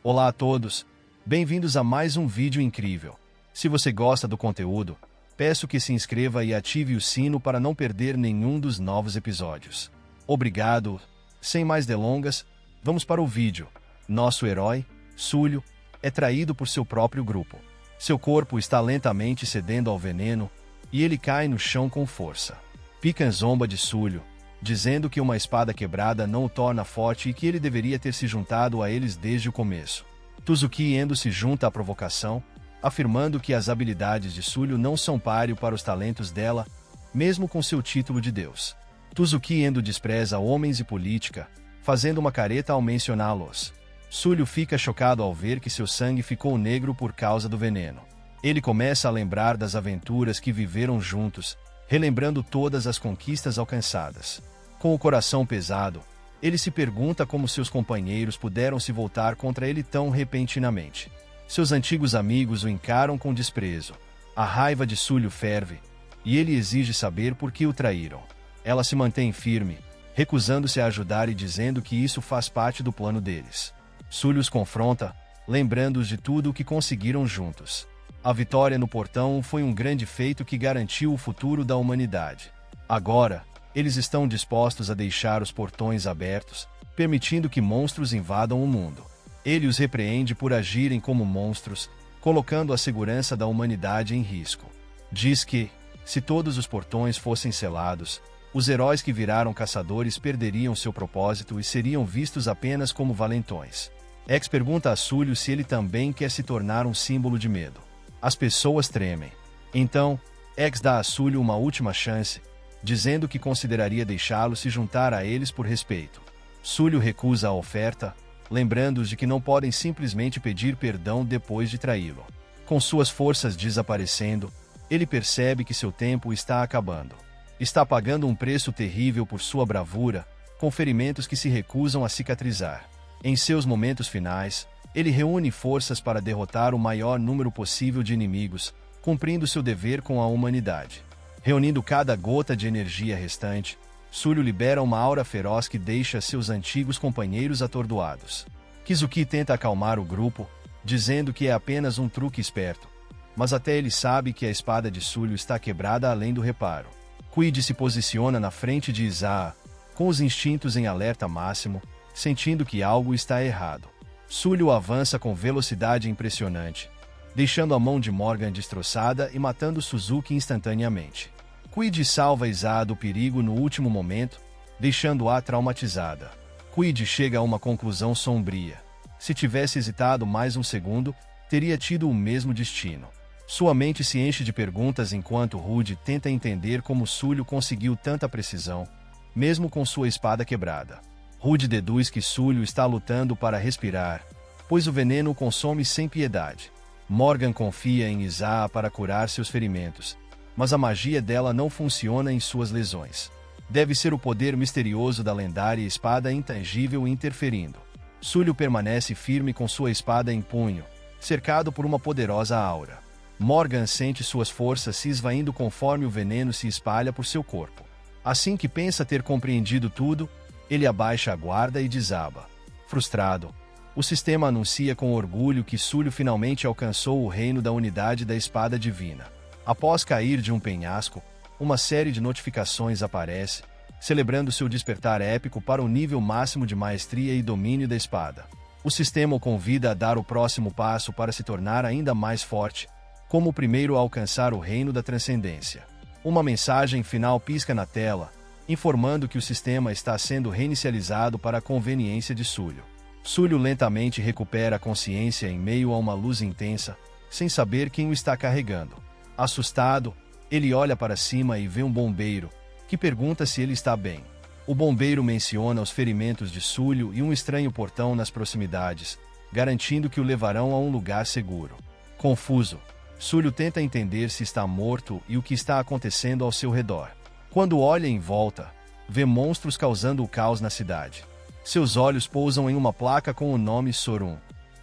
Olá a todos, bem-vindos a mais um vídeo incrível. Se você gosta do conteúdo, peço que se inscreva e ative o sino para não perder nenhum dos novos episódios. Obrigado. Sem mais delongas, vamos para o vídeo. Nosso herói, Sulio, é traído por seu próprio grupo. Seu corpo está lentamente cedendo ao veneno e ele cai no chão com força. Pican zomba de Sulio, dizendo que uma espada quebrada não o torna forte e que ele deveria ter se juntado a eles desde o começo. Tsuzuki Endo se junta à provocação, afirmando que as habilidades de Sulio não são páreo para os talentos dela, mesmo com seu título de deus. Tsuzuki Endo despreza homens e política, fazendo uma careta ao mencioná-los. Sulio fica chocado ao ver que seu sangue ficou negro por causa do veneno. Ele começa a lembrar das aventuras que viveram juntos, relembrando todas as conquistas alcançadas. Com o coração pesado, ele se pergunta como seus companheiros puderam se voltar contra ele tão repentinamente. Seus antigos amigos o encaram com desprezo. A raiva de Sulio ferve, e ele exige saber por que o traíram. Ela se mantém firme, recusando-se a ajudar e dizendo que isso faz parte do plano deles. Sulio os confronta, lembrando-os de tudo o que conseguiram juntos. A vitória no portão foi um grande feito que garantiu o futuro da humanidade. Agora, eles estão dispostos a deixar os portões abertos, permitindo que monstros invadam o mundo. Ele os repreende por agirem como monstros, colocando a segurança da humanidade em risco. Diz que, se todos os portões fossem selados, os heróis que viraram caçadores perderiam seu propósito e seriam vistos apenas como valentões. X pergunta a Sulio se ele também quer se tornar um símbolo de medo. As pessoas tremem. Então, X dá a Sulio uma última chance, dizendo que consideraria deixá-lo se juntar a eles por respeito. Sulio recusa a oferta, lembrando-os de que não podem simplesmente pedir perdão depois de traí-lo. Com suas forças desaparecendo, ele percebe que seu tempo está acabando. Está pagando um preço terrível por sua bravura, com ferimentos que se recusam a cicatrizar. Em seus momentos finais, ele reúne forças para derrotar o maior número possível de inimigos, cumprindo seu dever com a humanidade. Reunindo cada gota de energia restante, Sulio libera uma aura feroz que deixa seus antigos companheiros atordoados. Kizuki tenta acalmar o grupo, dizendo que é apenas um truque esperto, mas até ele sabe que a espada de Sulio está quebrada além do reparo. Kuid se posiciona na frente de Izaa, com os instintos em alerta máximo, sentindo que algo está errado. Sulio avança com velocidade impressionante, deixando a mão de Morgan destroçada e matando Suzuki instantaneamente. Kuid salva Izaa do perigo no último momento, deixando-a traumatizada. Kuid chega a uma conclusão sombria. Se tivesse hesitado mais um segundo, teria tido o mesmo destino. Sua mente se enche de perguntas enquanto Rude tenta entender como Sulio conseguiu tanta precisão, mesmo com sua espada quebrada. Rude deduz que Sulio está lutando para respirar, pois o veneno o consome sem piedade. Morgan confia em Izaa para curar seus ferimentos, mas a magia dela não funciona em suas lesões. Deve ser o poder misterioso da lendária espada intangível interferindo. Sulio permanece firme com sua espada em punho, cercado por uma poderosa aura. Morgan sente suas forças se esvaindo conforme o veneno se espalha por seu corpo. Assim que pensa ter compreendido tudo, ele abaixa a guarda e desaba. Frustrado, o sistema anuncia com orgulho que Sulio finalmente alcançou o reino da unidade da espada divina. Após cair de um penhasco, uma série de notificações aparece, celebrando seu despertar épico para o nível máximo de maestria e domínio da espada. O sistema o convida a dar o próximo passo para se tornar ainda mais forte, como o primeiro a alcançar o reino da transcendência. Uma mensagem final pisca na tela, informando que o sistema está sendo reinicializado para a conveniência de Sulio. Sulio lentamente recupera a consciência em meio a uma luz intensa, sem saber quem o está carregando. Assustado, ele olha para cima e vê um bombeiro, que pergunta se ele está bem. O bombeiro menciona os ferimentos de Sulio e um estranho portão nas proximidades, garantindo que o levarão a um lugar seguro. Confuso, Sulio tenta entender se está morto e o que está acontecendo ao seu redor. Quando olha em volta, vê monstros causando o caos na cidade. Seus olhos pousam em uma placa com o nome Sorum,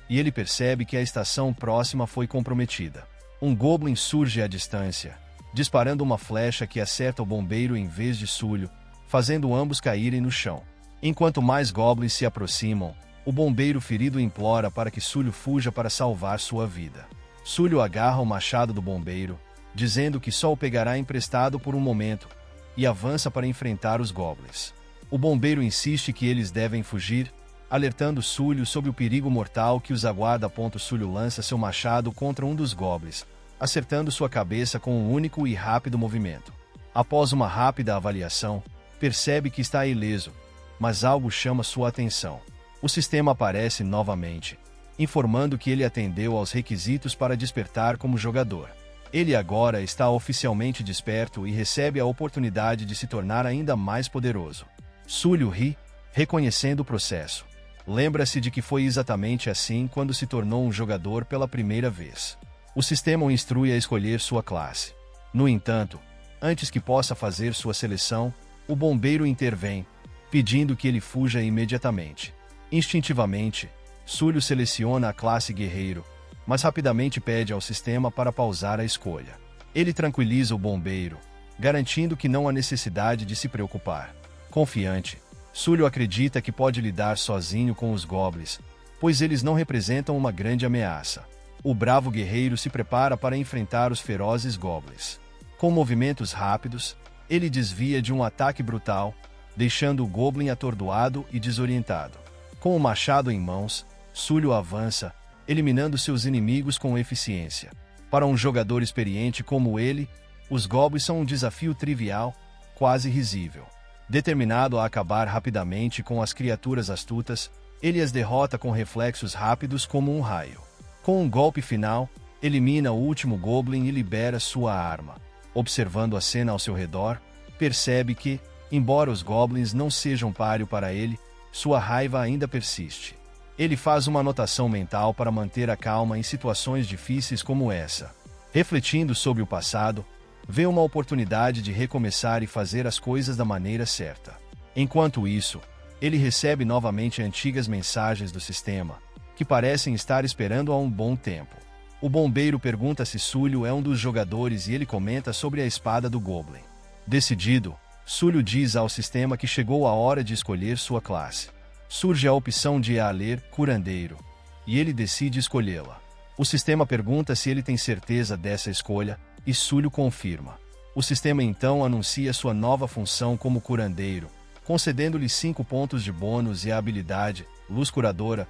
e ele percebe que a estação próxima foi comprometida. Um goblin surge à distância, disparando uma flecha que acerta o bombeiro em vez de Sulio, fazendo ambos caírem no chão. Enquanto mais goblins se aproximam, O bombeiro ferido implora para que Súlio fuja para salvar sua vida. Súlio agarra o machado do bombeiro, dizendo que só o pegará emprestado por um momento, e avança para enfrentar os goblins. O bombeiro insiste que eles devem fugir, alertando Súlio sobre o perigo mortal que os aguarda. Súlio lança seu machado contra um dos goblins, acertando sua cabeça com um único e rápido movimento. Após uma rápida avaliação, percebe que está ileso, mas algo chama sua atenção. O sistema aparece novamente, informando que ele atendeu aos requisitos para despertar como jogador. Ele agora está oficialmente desperto e recebe a oportunidade de se tornar ainda mais poderoso. Súlio ri, reconhecendo o processo. Lembra-se de que foi exatamente assim quando se tornou um jogador pela primeira vez. O sistema o instrui a escolher sua classe. No entanto, antes que possa fazer sua seleção, o bombeiro intervém, pedindo que ele fuja imediatamente. Instintivamente, Súlio seleciona a classe guerreiro, mas rapidamente pede ao sistema para pausar a escolha. Ele tranquiliza o bombeiro, garantindo que não há necessidade de se preocupar. Confiante, Súlio acredita que pode lidar sozinho com os goblins, pois eles não representam uma grande ameaça. O bravo guerreiro se prepara para enfrentar os ferozes goblins. Com movimentos rápidos, ele desvia de um ataque brutal, deixando o goblin atordoado e desorientado. Com o machado em mãos, Súlio avança, eliminando seus inimigos com eficiência. Para um jogador experiente como ele, os goblins são um desafio trivial, quase risível. Determinado a acabar rapidamente com as criaturas astutas, ele as derrota com reflexos rápidos como um raio. Com um golpe final, elimina o último goblin e libera sua arma. Observando a cena ao seu redor, percebe que, embora os goblins não sejam páreo para ele, sua raiva ainda persiste. Ele faz uma anotação mental para manter a calma em situações difíceis como essa. Refletindo sobre o passado, vê uma oportunidade de recomeçar e fazer as coisas da maneira certa. Enquanto isso, ele recebe novamente antigas mensagens do sistema, que parecem estar esperando há um bom tempo. O bombeiro pergunta se Súlio é um dos jogadores e ele comenta sobre a espada do Goblin. Decidido, Súlio diz ao sistema que chegou a hora de escolher sua classe. Surge a opção de ler curandeiro, e ele decide escolhê-la. O sistema pergunta se ele tem certeza dessa escolha, e Súlio confirma. O sistema então anuncia sua nova função como curandeiro, concedendo-lhe 5 pontos de bônus e a habilidade, Luz Curadora.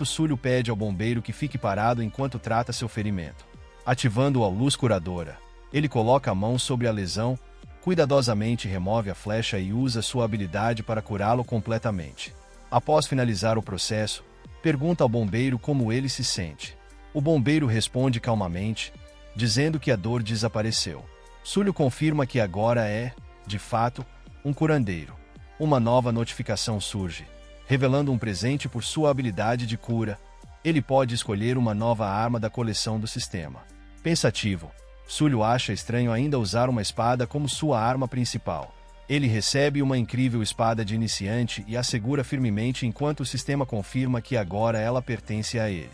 Súlio pede ao bombeiro que fique parado enquanto trata seu ferimento. Ativando a Luz Curadora, ele coloca a mão sobre a lesão, cuidadosamente remove a flecha e usa sua habilidade para curá-lo completamente. Após finalizar o processo, pergunta ao bombeiro como ele se sente. O bombeiro responde calmamente, dizendo que a dor desapareceu. Súlio confirma que agora é, de fato, um curandeiro. Uma nova notificação surge, revelando um presente por sua habilidade de cura. Ele pode escolher uma nova arma da coleção do sistema. Pensativo, Súlio acha estranho ainda usar uma espada como sua arma principal. Ele recebe uma incrível espada de iniciante e a segura firmemente enquanto o sistema confirma que agora ela pertence a ele.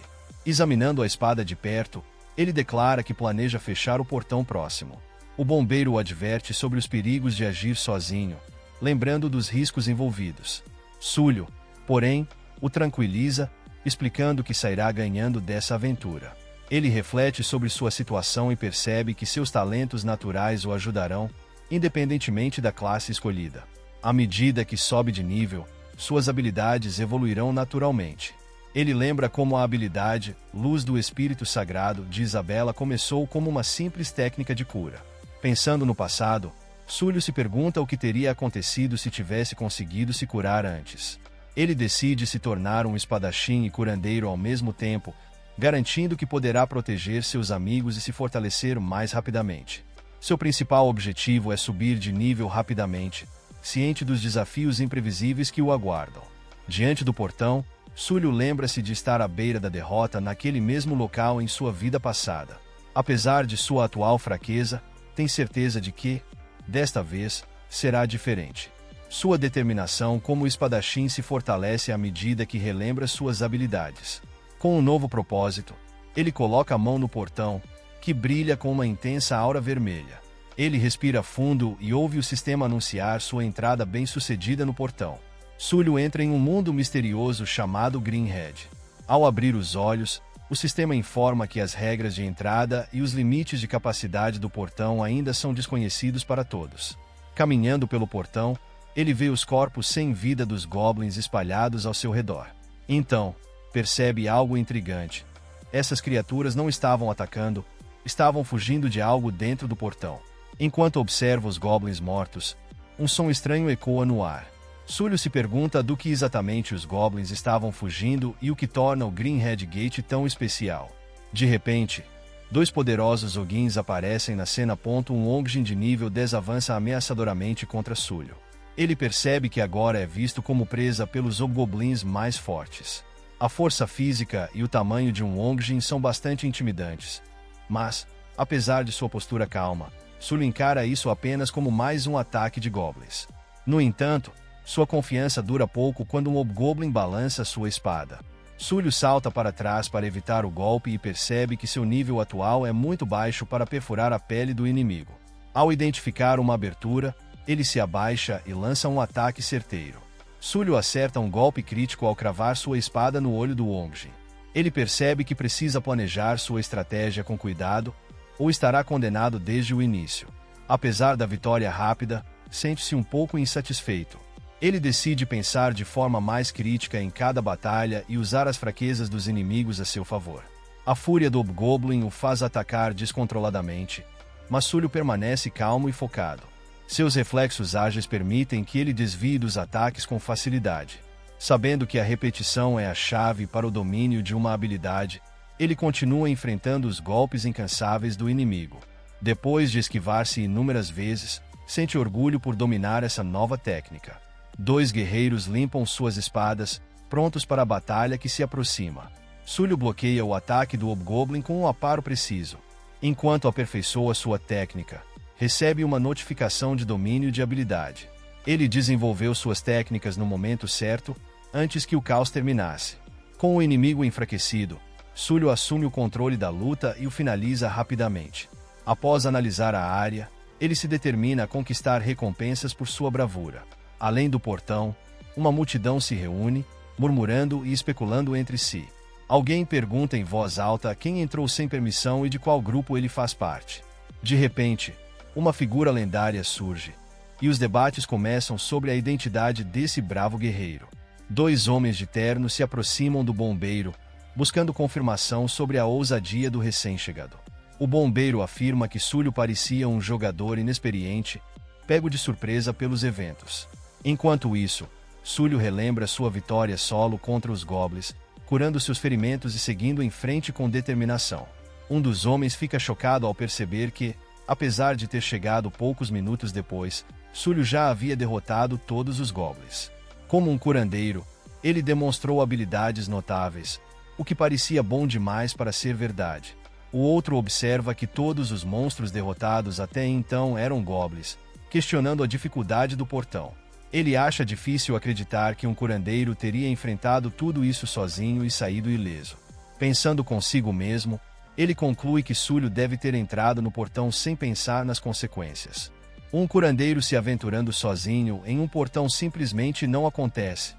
Examinando a espada de perto, ele declara que planeja fechar o portão próximo. O bombeiro o adverte sobre os perigos de agir sozinho, lembrando dos riscos envolvidos. Súlio, porém, o tranquiliza, explicando que sairá ganhando dessa aventura. Ele reflete sobre sua situação e percebe que seus talentos naturais o ajudarão, independentemente da classe escolhida. À medida que sobe de nível, suas habilidades evoluirão naturalmente. Ele lembra como a habilidade Luz do Espírito Sagrado de Isabela começou como uma simples técnica de cura. Pensando no passado, Súlio se pergunta o que teria acontecido se tivesse conseguido se curar antes. Ele decide se tornar um espadachim e curandeiro ao mesmo tempo, garantindo que poderá proteger seus amigos e se fortalecer mais rapidamente. Seu principal objetivo é subir de nível rapidamente, ciente dos desafios imprevisíveis que o aguardam. Diante do portão, Súlio lembra-se de estar à beira da derrota naquele mesmo local em sua vida passada. Apesar de sua atual fraqueza, tem certeza de que, desta vez, será diferente. Sua determinação como espadachim se fortalece à medida que relembra suas habilidades. Com um novo propósito, ele coloca a mão no portão, que brilha com uma intensa aura vermelha. Ele respira fundo e ouve o sistema anunciar sua entrada bem-sucedida no portão. Sullivan entra em um mundo misterioso chamado Greenhead. Ao abrir os olhos, o sistema informa que as regras de entrada e os limites de capacidade do portão ainda são desconhecidos para todos. Caminhando pelo portão, ele vê os corpos sem vida dos goblins espalhados ao seu redor. Então, percebe algo intrigante. Essas criaturas não estavam atacando, estavam fugindo de algo dentro do portão. Enquanto observa os goblins mortos, um som estranho ecoa no ar. Sullivan se pergunta do que exatamente os goblins estavam fugindo e o que torna o Greenhead Gate tão especial. De repente, dois poderosos Ogins aparecem na cena. Um Ongin de nível 10 avança ameaçadoramente contra Sullivan. Ele percebe que agora é visto como presa pelos Hobgoblins mais fortes. A força física e o tamanho de um Ongin são bastante intimidantes. Mas, apesar de sua postura calma, Sullivan encara isso apenas como mais um ataque de goblins. No entanto, sua confiança dura pouco quando um Hobgoblin balança sua espada. Sullivan salta para trás para evitar o golpe e percebe que seu nível atual é muito baixo para perfurar a pele do inimigo. Ao identificar uma abertura, ele se abaixa e lança um ataque certeiro. Sullivan acerta um golpe crítico ao cravar sua espada no olho do Ongin. Ele percebe que precisa planejar sua estratégia com cuidado, ou estará condenado desde o início. Apesar da vitória rápida, sente-se um pouco insatisfeito. Ele decide pensar de forma mais crítica em cada batalha e usar as fraquezas dos inimigos a seu favor. A fúria do Hobgoblin o faz atacar descontroladamente, mas Sullivan permanece calmo e focado. Seus reflexos ágeis permitem que ele desvie dos ataques com facilidade. Sabendo que a repetição é a chave para o domínio de uma habilidade, ele continua enfrentando os golpes incansáveis do inimigo. Depois de esquivar-se inúmeras vezes, sente orgulho por dominar essa nova técnica. Dois guerreiros limpam suas espadas, prontos para a batalha que se aproxima. Sullivan bloqueia o ataque do Hobgoblin com um aparo preciso. Enquanto aperfeiçoa sua técnica, recebe uma notificação de domínio de habilidade. Ele desenvolveu suas técnicas no momento certo, antes que o caos terminasse. Com o inimigo enfraquecido, Sullivan assume o controle da luta e o finaliza rapidamente. Após analisar a área, ele se determina a conquistar recompensas por sua bravura. Além do portão, uma multidão se reúne, murmurando e especulando entre si. Alguém pergunta em voz alta quem entrou sem permissão e de qual grupo ele faz parte. De repente, uma figura lendária surge, e os debates começam sobre a identidade desse bravo guerreiro. Dois homens de terno se aproximam do bombeiro, buscando confirmação sobre a ousadia do recém-chegado. O bombeiro afirma que Sullivan parecia um jogador inexperiente, pego de surpresa pelos eventos. Enquanto isso, Sullivan relembra sua vitória solo contra os goblins, curando seus ferimentos e seguindo em frente com determinação. Um dos homens fica chocado ao perceber que, apesar de ter chegado poucos minutos depois, Sullivan já havia derrotado todos os goblins. Como um curandeiro, ele demonstrou habilidades notáveis, o que parecia bom demais para ser verdade. O outro observa que todos os monstros derrotados até então eram goblins, questionando a dificuldade do portão. Ele acha difícil acreditar que um curandeiro teria enfrentado tudo isso sozinho e saído ileso. Pensando consigo mesmo, ele conclui que Sullivan deve ter entrado no portão sem pensar nas consequências. Um curandeiro se aventurando sozinho em um portão simplesmente não acontece.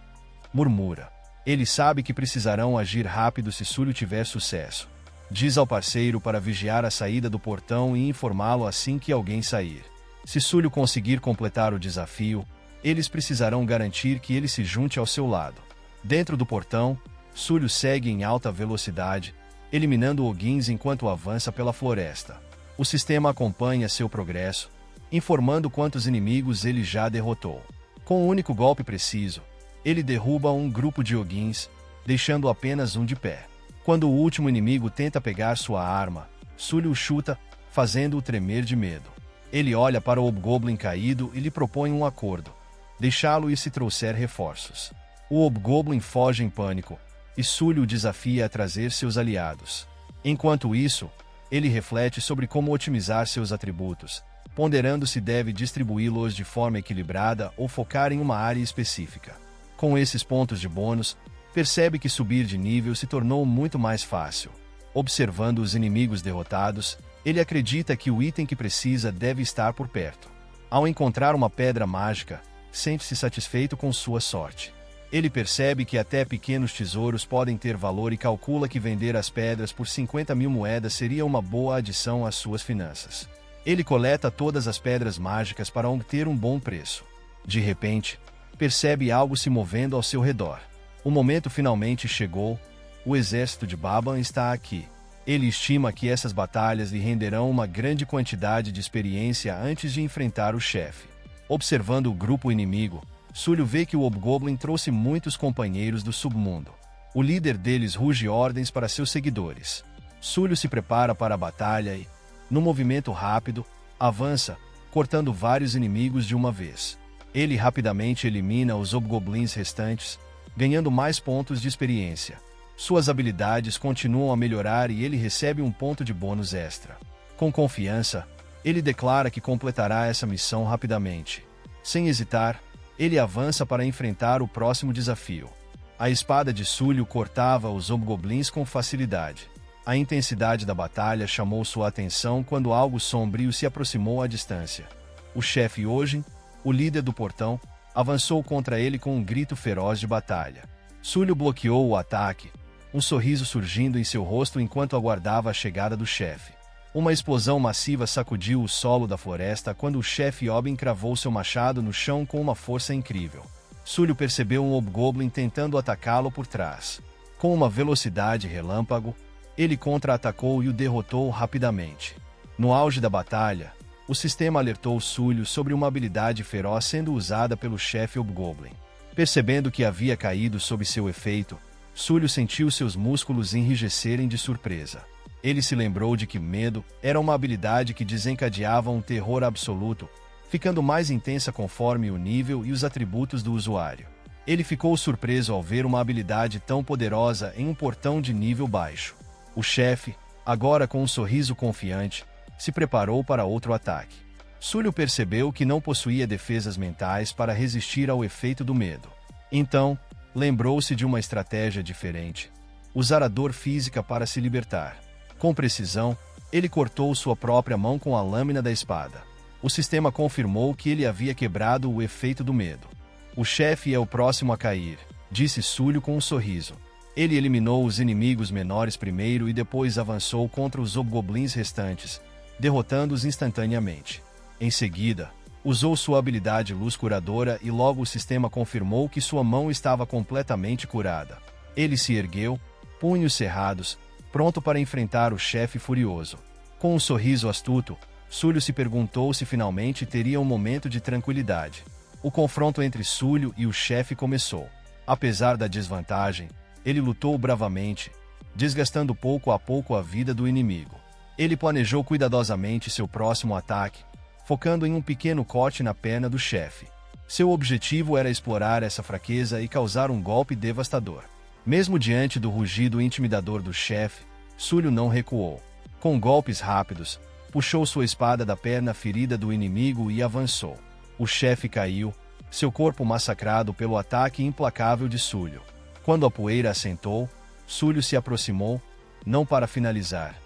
Murmura. Ele sabe que precisarão agir rápido se Sullivan tiver sucesso. Diz ao parceiro para vigiar a saída do portão e informá-lo assim que alguém sair. Se Sullivan conseguir completar o desafio, eles precisarão garantir que ele se junte ao seu lado. Dentro do portão, Sullivan segue em alta velocidade, eliminando Ogins enquanto avança pela floresta. O sistema acompanha seu progresso, informando quantos inimigos ele já derrotou. Com um único golpe preciso, ele derruba um grupo de Ogins, deixando apenas um de pé. Quando o último inimigo tenta pegar sua arma, Sullivan o chuta, fazendo-o tremer de medo. Ele olha para o Hobgoblin caído e lhe propõe um acordo: deixá-lo ir se trouxer reforços. O Hobgoblin foge em pânico, e Sullivan o desafia a trazer seus aliados. Enquanto isso, ele reflete sobre como otimizar seus atributos, ponderando se deve distribuí-los de forma equilibrada ou focar em uma área específica. Com esses pontos de bônus, percebe que subir de nível se tornou muito mais fácil. Observando os inimigos derrotados, ele acredita que o item que precisa deve estar por perto. Ao encontrar uma pedra mágica, sente-se satisfeito com sua sorte. Ele percebe que até pequenos tesouros podem ter valor e calcula que vender as pedras por 50.000 moedas seria uma boa adição às suas finanças. Ele coleta todas as pedras mágicas para obter um bom preço. De repente, percebe algo se movendo ao seu redor. O momento finalmente chegou. O exército de Baban está aqui. Ele estima que essas batalhas lhe renderão uma grande quantidade de experiência antes de enfrentar o chefe. Observando o grupo inimigo, Sulio vê que o Hobgoblin trouxe muitos companheiros do submundo. O líder deles ruge ordens para seus seguidores. Sulio se prepara para a batalha e, num movimento rápido, avança, cortando vários inimigos de uma vez. Ele rapidamente elimina os Hobgoblins restantes, ganhando mais pontos de experiência. Suas habilidades continuam a melhorar e ele recebe um ponto de bônus extra. Com confiança, ele declara que completará essa missão rapidamente. Sem hesitar, ele avança para enfrentar o próximo desafio. A espada de Sulio cortava os Hobgoblins com facilidade. A intensidade da batalha chamou sua atenção quando algo sombrio se aproximou à distância. O chefe Ojin, o líder do portão, avançou contra ele com um grito feroz de batalha. Sulio bloqueou o ataque, um sorriso surgindo em seu rosto enquanto aguardava a chegada do chefe. Uma explosão massiva sacudiu o solo da floresta quando o chefe Obin cravou seu machado no chão com uma força incrível. Sulio percebeu um Hobgoblin tentando atacá-lo por trás. Com uma velocidade relâmpago, ele contra-atacou e o derrotou rapidamente. No auge da batalha, o sistema alertou Sulio sobre uma habilidade feroz sendo usada pelo chefe Hobgoblin. Percebendo que havia caído sob seu efeito, Sulio sentiu seus músculos enrijecerem de surpresa. Ele se lembrou de que medo era uma habilidade que desencadeava um terror absoluto, ficando mais intensa conforme o nível e os atributos do usuário. Ele ficou surpreso ao ver uma habilidade tão poderosa em um portão de nível baixo. O chefe, agora com um sorriso confiante, se preparou para outro ataque. Sulio percebeu que não possuía defesas mentais para resistir ao efeito do medo. Então, lembrou-se de uma estratégia diferente: usar a dor física para se libertar. Com precisão, ele cortou sua própria mão com a lâmina da espada. O sistema confirmou que ele havia quebrado o efeito do medo. O chefe é o próximo a cair, disse Sulio com um sorriso. Ele eliminou os inimigos menores primeiro e depois avançou contra os Hobgoblins restantes, derrotando-os instantaneamente. Em seguida, usou sua habilidade Luz Curadora e logo o sistema confirmou que sua mão estava completamente curada. Ele se ergueu, punhos cerrados, pronto para enfrentar o chefe furioso. Com um sorriso astuto, Sulio se perguntou se finalmente teria um momento de tranquilidade. O confronto entre Sulio e o chefe começou. Apesar da desvantagem, ele lutou bravamente, desgastando pouco a pouco a vida do inimigo. Ele planejou cuidadosamente seu próximo ataque, focando em um pequeno corte na perna do chefe. Seu objetivo era explorar essa fraqueza e causar um golpe devastador. Mesmo diante do rugido intimidador do chefe, Sulio não recuou. Com golpes rápidos, puxou sua espada da perna ferida do inimigo e avançou. O chefe caiu, seu corpo massacrado pelo ataque implacável de Sulio. Quando a poeira assentou, Sulio se aproximou, não para finalizar,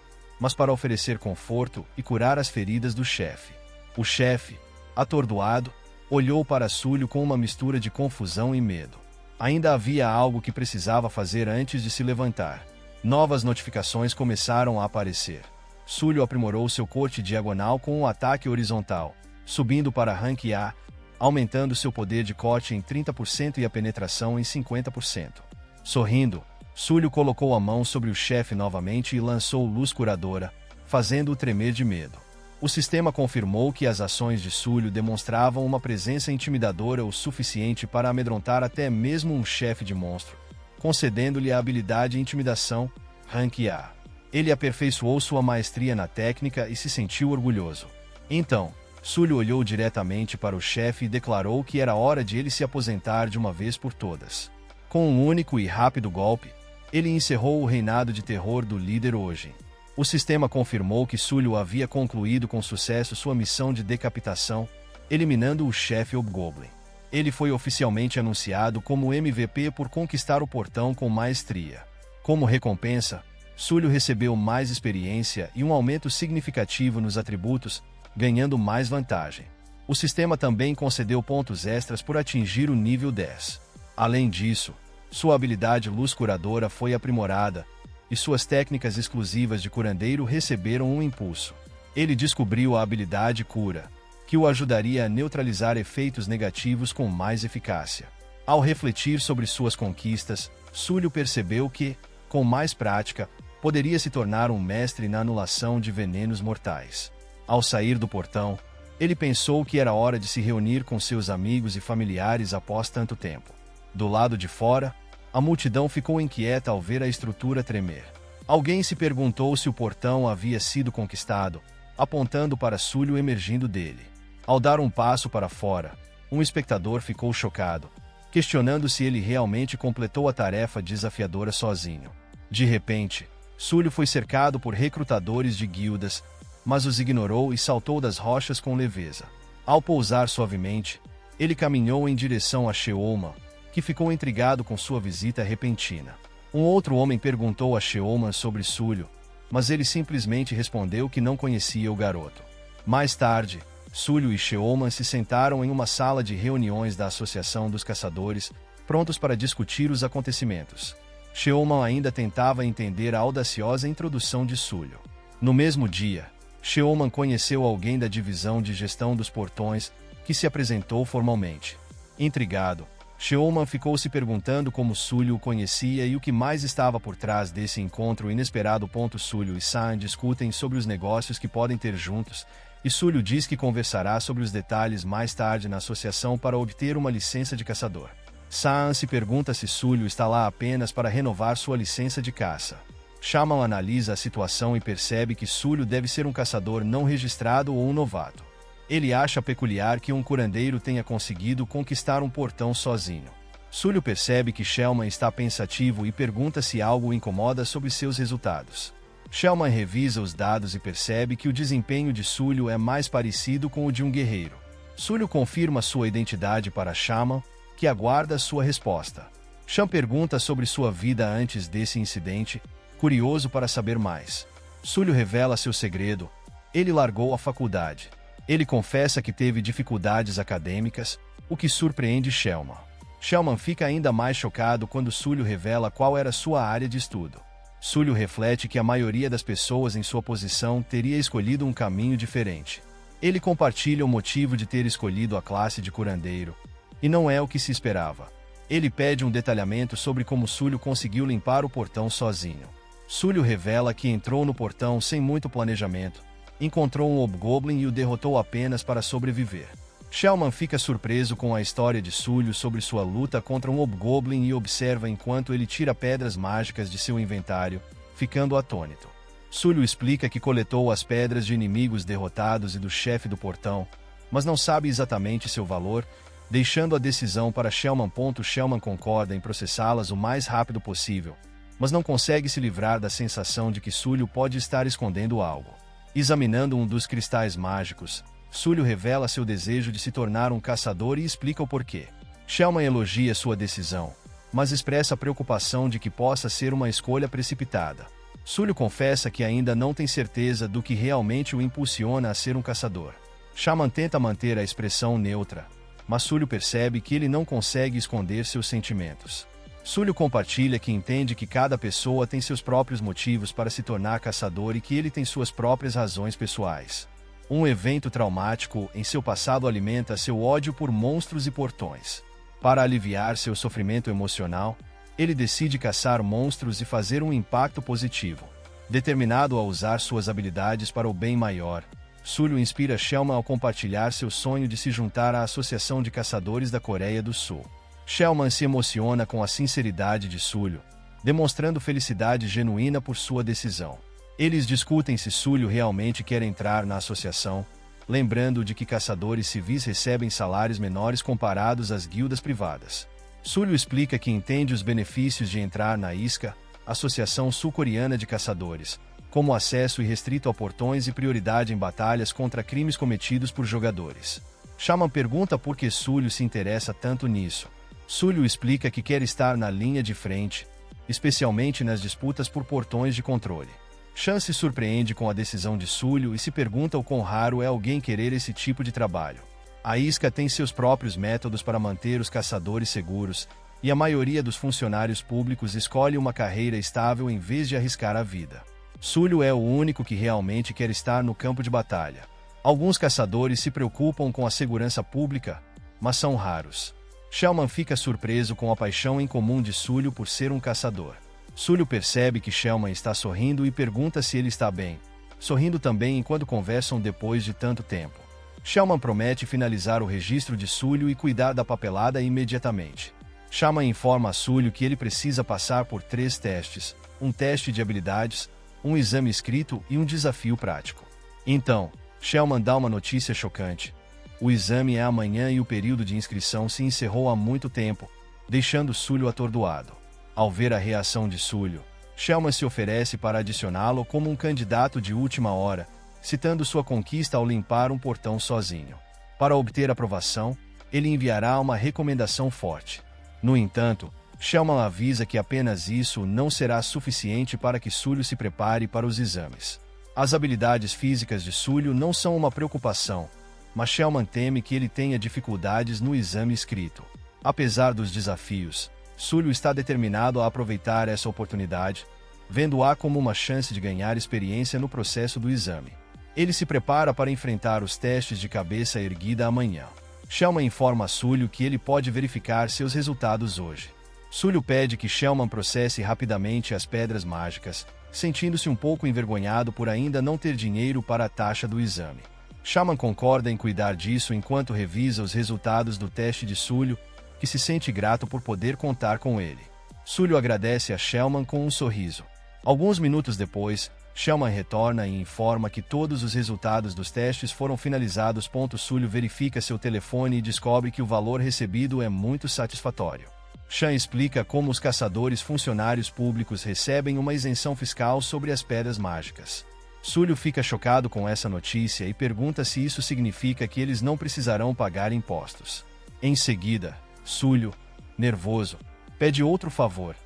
mas para oferecer conforto e curar as feridas do chefe. O chefe, atordoado, olhou para Sulio com uma mistura de confusão e medo. Ainda havia algo que precisava fazer antes de se levantar. Novas notificações começaram a aparecer. Sulio aprimorou seu corte diagonal com um ataque horizontal, subindo para rank A, aumentando seu poder de corte em 30% e a penetração em 50%. Sorrindo, Sulio colocou a mão sobre o chefe novamente e lançou Luz Curadora, fazendo-o tremer de medo. O sistema confirmou que as ações de Sulio demonstravam uma presença intimidadora o suficiente para amedrontar até mesmo um chefe de monstro, concedendo-lhe a habilidade Intimidação, Rank A. Ele aperfeiçoou sua maestria na técnica e se sentiu orgulhoso. Então, Sulio olhou diretamente para o chefe e declarou que era hora de ele se aposentar de uma vez por todas. Com um único e rápido golpe, ele encerrou o reinado de terror do líder Ojin. O sistema confirmou que Sulio havia concluído com sucesso sua missão de decapitação, eliminando o chefe Hobgoblin. Ele foi oficialmente anunciado como MVP por conquistar o portão com maestria. Como recompensa, Sulio recebeu mais experiência e um aumento significativo nos atributos, ganhando mais vantagem. O sistema também concedeu pontos extras por atingir o nível 10. Além disso, sua habilidade luz curadora foi aprimorada, e suas técnicas exclusivas de curandeiro receberam um impulso. Ele descobriu a habilidade cura, que o ajudaria a neutralizar efeitos negativos com mais eficácia. Ao refletir sobre suas conquistas, Súlio percebeu que, com mais prática, poderia se tornar um mestre na anulação de venenos mortais. Ao sair do portão, ele pensou que era hora de se reunir com seus amigos e familiares após tanto tempo. Do lado de fora, a multidão ficou inquieta ao ver a estrutura tremer. Alguém se perguntou se o portão havia sido conquistado, apontando para Súlio emergindo dele. Ao dar um passo para fora, um espectador ficou chocado, questionando se ele realmente completou a tarefa desafiadora sozinho. De repente, Súlio foi cercado por recrutadores de guildas, mas os ignorou e saltou das rochas com leveza. Ao pousar suavemente, ele caminhou em direção a Sheoman, que ficou intrigado com sua visita repentina. Um outro homem perguntou a Sheoman sobre Súlio, mas ele simplesmente respondeu que não conhecia o garoto. Mais tarde, Súlio e Sheoman se sentaram em uma sala de reuniões da Associação dos Caçadores, prontos para discutir os acontecimentos. Sheoman ainda tentava entender a audaciosa introdução de Súlio. No mesmo dia, Sheoman conheceu alguém da divisão de gestão dos portões, que se apresentou formalmente. Intrigado, Sheoman ficou se perguntando como Súlio o conhecia e o que mais estava por trás desse encontro inesperado. Súlio e Saan discutem sobre os negócios que podem ter juntos, e Súlio diz que conversará sobre os detalhes mais tarde na associação para obter uma licença de caçador. Saan se pergunta se Súlio está lá apenas para renovar sua licença de caça. Shaman analisa a situação e percebe que Súlio deve ser um caçador não registrado ou um novato. Ele acha peculiar que um curandeiro tenha conseguido conquistar um portão sozinho. Súlio percebe que Shelman está pensativo e pergunta se algo o incomoda sobre seus resultados. Shelman revisa os dados e percebe que o desempenho de Súlio é mais parecido com o de um guerreiro. Súlio confirma sua identidade para Shaman, que aguarda sua resposta. Shaman pergunta sobre sua vida antes desse incidente, curioso para saber mais. Súlio revela seu segredo: ele largou a faculdade. Ele confessa que teve dificuldades acadêmicas, o que surpreende Shelman. Shelman fica ainda mais chocado quando Súlio revela qual era sua área de estudo. Súlio reflete que a maioria das pessoas em sua posição teria escolhido um caminho diferente. Ele compartilha o motivo de ter escolhido a classe de curandeiro, e não é o que se esperava. Ele pede um detalhamento sobre como Súlio conseguiu limpar o portão sozinho. Súlio revela que entrou no portão sem muito planejamento, encontrou um hobgoblin e o derrotou apenas para sobreviver. Shelman fica surpreso com a história de Súlio sobre sua luta contra um hobgoblin e observa enquanto ele tira pedras mágicas de seu inventário, ficando atônito. Súlio explica que coletou as pedras de inimigos derrotados e do chefe do portão, mas não sabe exatamente seu valor, deixando a decisão para Shelman. Shelman concorda em processá-las o mais rápido possível, mas não consegue se livrar da sensação de que Súlio pode estar escondendo algo. Examinando um dos cristais mágicos, Súlio revela seu desejo de se tornar um caçador e explica o porquê. Shelman elogia sua decisão, mas expressa a preocupação de que possa ser uma escolha precipitada. Súlio confessa que ainda não tem certeza do que realmente o impulsiona a ser um caçador. Shaman tenta manter a expressão neutra, mas Súlio percebe que ele não consegue esconder seus sentimentos. Súlio compartilha que entende que cada pessoa tem seus próprios motivos para se tornar caçador e que ele tem suas próprias razões pessoais. Um evento traumático em seu passado alimenta seu ódio por monstros e portões. Para aliviar seu sofrimento emocional, ele decide caçar monstros e fazer um impacto positivo. Determinado a usar suas habilidades para o bem maior, Súlio inspira Shelman ao compartilhar seu sonho de se juntar à Associação de Caçadores da Coreia do Sul. Shelman se emociona com a sinceridade de Súlio, demonstrando felicidade genuína por sua decisão. Eles discutem se Súlio realmente quer entrar na associação, lembrando de que caçadores civis recebem salários menores comparados às guildas privadas. Súlio explica que entende os benefícios de entrar na ISCA, Associação Sul-Coreana de Caçadores, como acesso irrestrito a portões e prioridade em batalhas contra crimes cometidos por jogadores. Shaman pergunta por que Súlio se interessa tanto nisso. Súlio explica que quer estar na linha de frente, especialmente nas disputas por portões de controle. Shan se surpreende com a decisão de Súlio e se pergunta o quão raro é alguém querer esse tipo de trabalho. A isca tem seus próprios métodos para manter os caçadores seguros, e a maioria dos funcionários públicos escolhe uma carreira estável em vez de arriscar a vida. Súlio é o único que realmente quer estar no campo de batalha. Alguns caçadores se preocupam com a segurança pública, mas são raros. Shellman fica surpreso com a paixão em comum de Súlio por ser um caçador. Súlio percebe que Shellman está sorrindo e pergunta se ele está bem, sorrindo também enquanto conversam depois de tanto tempo. Shellman promete finalizar o registro de Súlio e cuidar da papelada imediatamente. Shellman informa a Súlio que ele precisa passar por 3 testes, um teste de habilidades, um exame escrito e um desafio prático. Então, Shellman dá uma notícia chocante. O exame é amanhã e o período de inscrição se encerrou há muito tempo, deixando Súlio atordoado. Ao ver a reação de Súlio, Shellman se oferece para adicioná-lo como um candidato de última hora, citando sua conquista ao limpar um portão sozinho. Para obter aprovação, ele enviará uma recomendação forte. No entanto, Shellman avisa que apenas isso não será suficiente para que Súlio se prepare para os exames. As habilidades físicas de Súlio não são uma preocupação, mas Shellman teme que ele tenha dificuldades no exame escrito. Apesar dos desafios, Súlio está determinado a aproveitar essa oportunidade, vendo-a como uma chance de ganhar experiência no processo do exame. Ele se prepara para enfrentar os testes de cabeça erguida amanhã. Shellman informa a Súlio que ele pode verificar seus resultados hoje. Súlio pede que Shellman processe rapidamente as pedras mágicas, sentindo-se um pouco envergonhado por ainda não ter dinheiro para a taxa do exame. Shellman concorda em cuidar disso enquanto revisa os resultados do teste de Súlio, que se sente grato por poder contar com ele. Súlio agradece a Shellman com um sorriso. Alguns minutos depois, Shellman retorna e informa que todos os resultados dos testes foram finalizados. Súlio verifica seu telefone e descobre que o valor recebido é muito satisfatório. Chan explica como os caçadores funcionários públicos recebem uma isenção fiscal sobre as pedras mágicas. Súlio fica chocado com essa notícia e pergunta se isso significa que eles não precisarão pagar impostos. Em seguida, Súlio, nervoso, pede outro favor.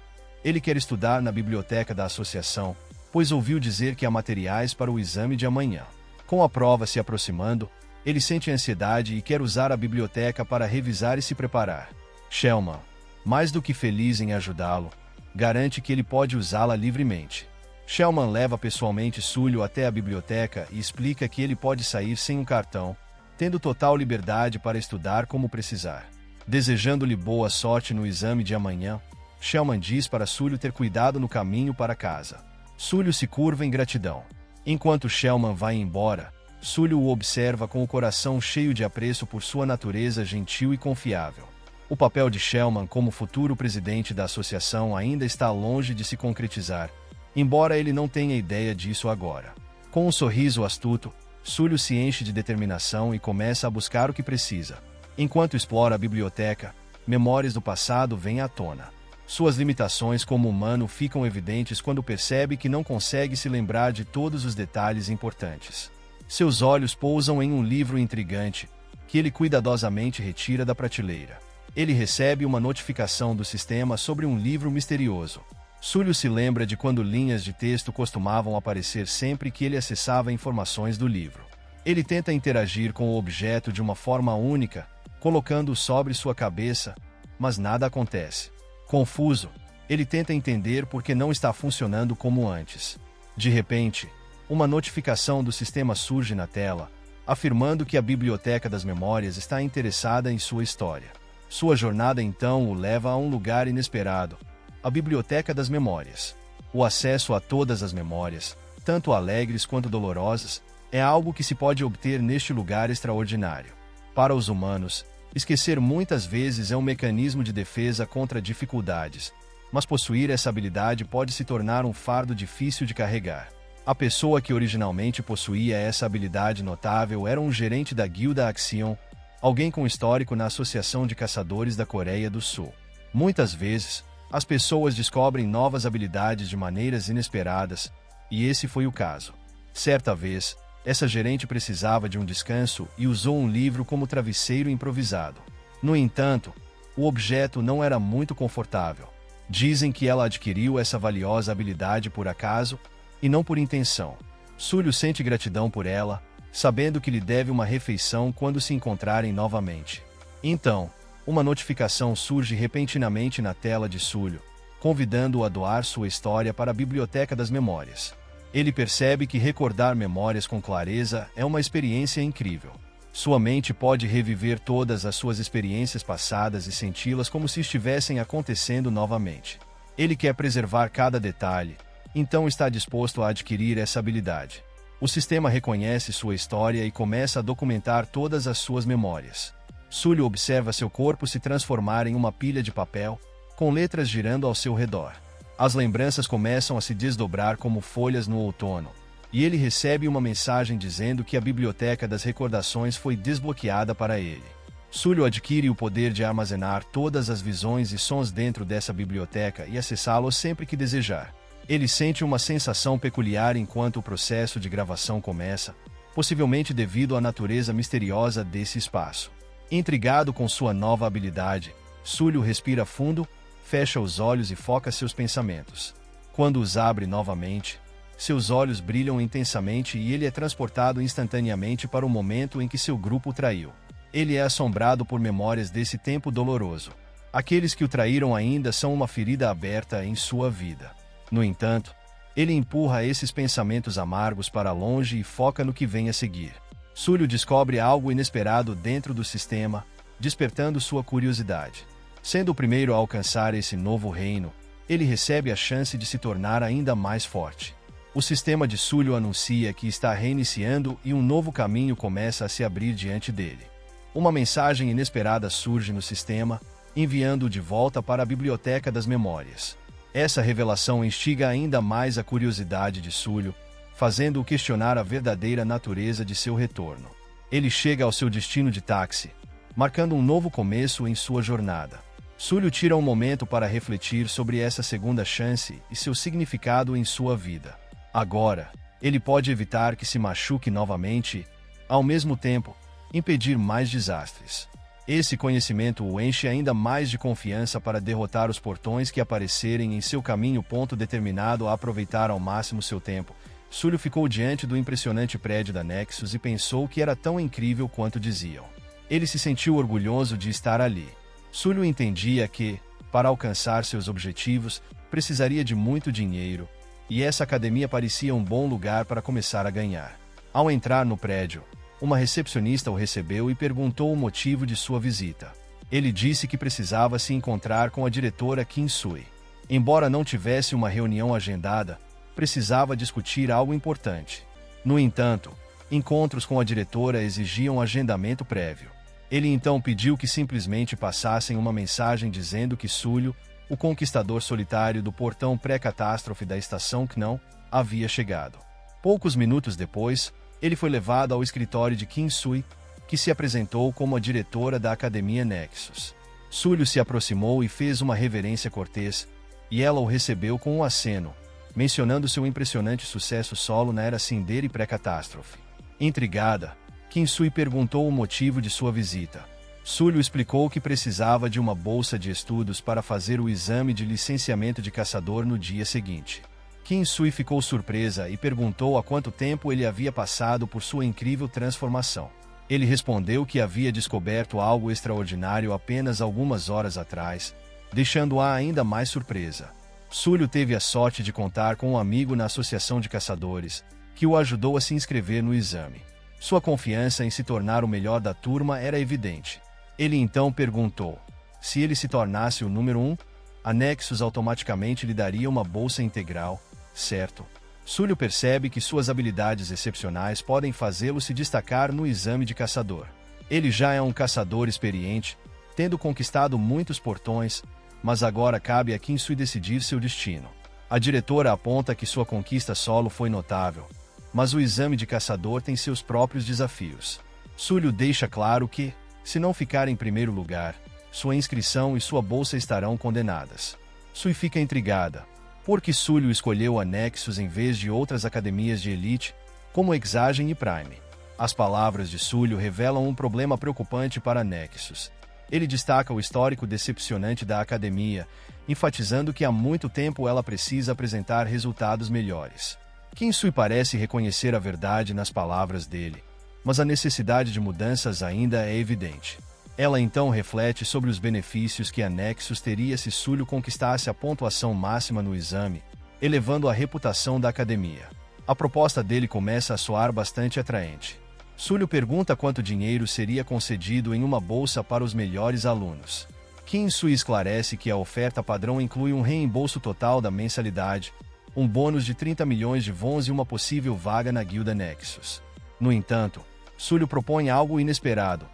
Ele quer estudar na biblioteca da associação, pois ouviu dizer que há materiais para o exame de amanhã. Com a prova se aproximando, ele sente ansiedade e quer usar a biblioteca para revisar e se preparar. Shellman, mais do que feliz em ajudá-lo, garante que ele pode usá-la livremente. Shellman leva pessoalmente Súlio até a biblioteca e explica que ele pode sair sem um cartão, tendo total liberdade para estudar como precisar. Desejando-lhe boa sorte no exame de amanhã, Shellman diz para Súlio ter cuidado no caminho para casa. Súlio se curva em gratidão. Enquanto Shellman vai embora, Súlio o observa com o coração cheio de apreço por sua natureza gentil e confiável. O papel de Shellman como futuro presidente da associação ainda está longe de se concretizar, embora ele não tenha ideia disso agora. Com um sorriso astuto, Súlio se enche de determinação e começa a buscar o que precisa. Enquanto explora a biblioteca, memórias do passado vêm à tona. Suas limitações como humano ficam evidentes quando percebe que não consegue se lembrar de todos os detalhes importantes. Seus olhos pousam em um livro intrigante, que ele cuidadosamente retira da prateleira. Ele recebe uma notificação do sistema sobre um livro misterioso. Súlio se lembra de quando linhas de texto costumavam aparecer sempre que ele acessava informações do livro. Ele tenta interagir com o objeto de uma forma única, colocando-o sobre sua cabeça, mas nada acontece. Confuso, ele tenta entender por que não está funcionando como antes. De repente, uma notificação do sistema surge na tela, afirmando que a Biblioteca das Memórias está interessada em sua história. Sua jornada então o leva a um lugar inesperado, a Biblioteca das Memórias. O acesso a todas as memórias, tanto alegres quanto dolorosas, é algo que se pode obter neste lugar extraordinário. Para os humanos, esquecer muitas vezes é um mecanismo de defesa contra dificuldades, mas possuir essa habilidade pode se tornar um fardo difícil de carregar. A pessoa que originalmente possuía essa habilidade notável era um gerente da Guilda Axion, alguém com histórico na Associação de Caçadores da Coreia do Sul. Muitas vezes, as pessoas descobrem novas habilidades de maneiras inesperadas, e esse foi o caso. Certa vez, essa gerente precisava de um descanso e usou um livro como travesseiro improvisado. No entanto, o objeto não era muito confortável. Dizem que ela adquiriu essa valiosa habilidade por acaso, e não por intenção. Súlio sente gratidão por ela, sabendo que lhe deve uma refeição quando se encontrarem novamente. Então, uma notificação surge repentinamente na tela de Sully, convidando-o a doar sua história para a Biblioteca das Memórias. Ele percebe que recordar memórias com clareza é uma experiência incrível. Sua mente pode reviver todas as suas experiências passadas e senti-las como se estivessem acontecendo novamente. Ele quer preservar cada detalhe, então está disposto a adquirir essa habilidade. O sistema reconhece sua história e começa a documentar todas as suas memórias. Sully observa seu corpo se transformar em uma pilha de papel, com letras girando ao seu redor. As lembranças começam a se desdobrar como folhas no outono, e ele recebe uma mensagem dizendo que a Biblioteca das Recordações foi desbloqueada para ele. Sully adquire o poder de armazenar todas as visões e sons dentro dessa biblioteca e acessá-los sempre que desejar. Ele sente uma sensação peculiar enquanto o processo de gravação começa, possivelmente devido à natureza misteriosa desse espaço. Intrigado com sua nova habilidade, Sully respira fundo, fecha os olhos e foca seus pensamentos. Quando os abre novamente, seus olhos brilham intensamente e ele é transportado instantaneamente para o momento em que seu grupo o traiu. Ele é assombrado por memórias desse tempo doloroso. Aqueles que o traíram ainda são uma ferida aberta em sua vida. No entanto, ele empurra esses pensamentos amargos para longe e foca no que vem a seguir. Sully descobre algo inesperado dentro do sistema, despertando sua curiosidade. Sendo o primeiro a alcançar esse novo reino, ele recebe a chance de se tornar ainda mais forte. O sistema de Sully anuncia que está reiniciando e um novo caminho começa a se abrir diante dele. Uma mensagem inesperada surge no sistema, enviando-o de volta para a Biblioteca das Memórias. Essa revelação instiga ainda mais a curiosidade de Sully, fazendo-o questionar a verdadeira natureza de seu retorno. Ele chega ao seu destino de táxi, marcando um novo começo em sua jornada. Sully tira um momento para refletir sobre essa segunda chance e seu significado em sua vida. Agora, ele pode evitar que se machuque novamente e, ao mesmo tempo, impedir mais desastres. Esse conhecimento o enche ainda mais de confiança para derrotar os portões que aparecerem em seu caminho. Determinado a aproveitar ao máximo seu tempo, Sully ficou diante do impressionante prédio da Nexus e pensou que era tão incrível quanto diziam. Ele se sentiu orgulhoso de estar ali. Sully entendia que, para alcançar seus objetivos, precisaria de muito dinheiro, e essa academia parecia um bom lugar para começar a ganhar. Ao entrar no prédio, uma recepcionista o recebeu e perguntou o motivo de sua visita. Ele disse que precisava se encontrar com a diretora Kim Sui. Embora não tivesse uma reunião agendada, precisava discutir algo importante. No entanto, encontros com a diretora exigiam agendamento prévio. Ele então pediu que simplesmente passassem uma mensagem dizendo que Sully, o conquistador solitário do portão pré-catástrofe da estação Knon, havia chegado. Poucos minutos depois, ele foi levado ao escritório de Kim Sui, que se apresentou como a diretora da Academia Nexus. Sully se aproximou e fez uma reverência cortês, e ela o recebeu com um aceno, mencionando seu impressionante sucesso solo na era Cinder e pré-catástrofe. Intrigada, Kim Sui perguntou o motivo de sua visita. Sully explicou que precisava de uma bolsa de estudos para fazer o exame de licenciamento de caçador no dia seguinte. Kim Sui ficou surpresa e perguntou há quanto tempo ele havia passado por sua incrível transformação. Ele respondeu que havia descoberto algo extraordinário apenas algumas horas atrás, deixando-a ainda mais surpresa. Sully teve a sorte de contar com um amigo na Associação de Caçadores, que o ajudou a se inscrever no exame. Sua confiança em se tornar o melhor da turma era evidente. Ele então perguntou: se ele se tornasse o número 1, a Nexus automaticamente lhe daria uma bolsa integral, certo? Sully percebe que suas habilidades excepcionais podem fazê-lo se destacar no exame de caçador. Ele já é um caçador experiente, tendo conquistado muitos portões, mas agora cabe a Kim Sui decidir seu destino. A diretora aponta que sua conquista solo foi notável, mas o exame de caçador tem seus próprios desafios. Sully deixa claro que, se não ficar em primeiro lugar, sua inscrição e sua bolsa estarão condenadas. Sui fica intrigada, porque Sully escolheu a Nexus em vez de outras academias de elite, como Exagen e Prime. As palavras de Sully revelam um problema preocupante para a Nexus. Ele destaca o histórico decepcionante da academia, enfatizando que há muito tempo ela precisa apresentar resultados melhores. Kim Sui parece reconhecer a verdade nas palavras dele, mas a necessidade de mudanças ainda é evidente. Ela então reflete sobre os benefícios que a Nexus teria se Sulio conquistasse a pontuação máxima no exame, elevando a reputação da academia. A proposta dele começa a soar bastante atraente. Sulio pergunta quanto dinheiro seria concedido em uma bolsa para os melhores alunos. Kim-Sui esclarece que a oferta padrão inclui um reembolso total da mensalidade, um bônus de 30 milhões de wons e uma possível vaga na guilda Nexus. No entanto, Sulio propõe algo inesperado,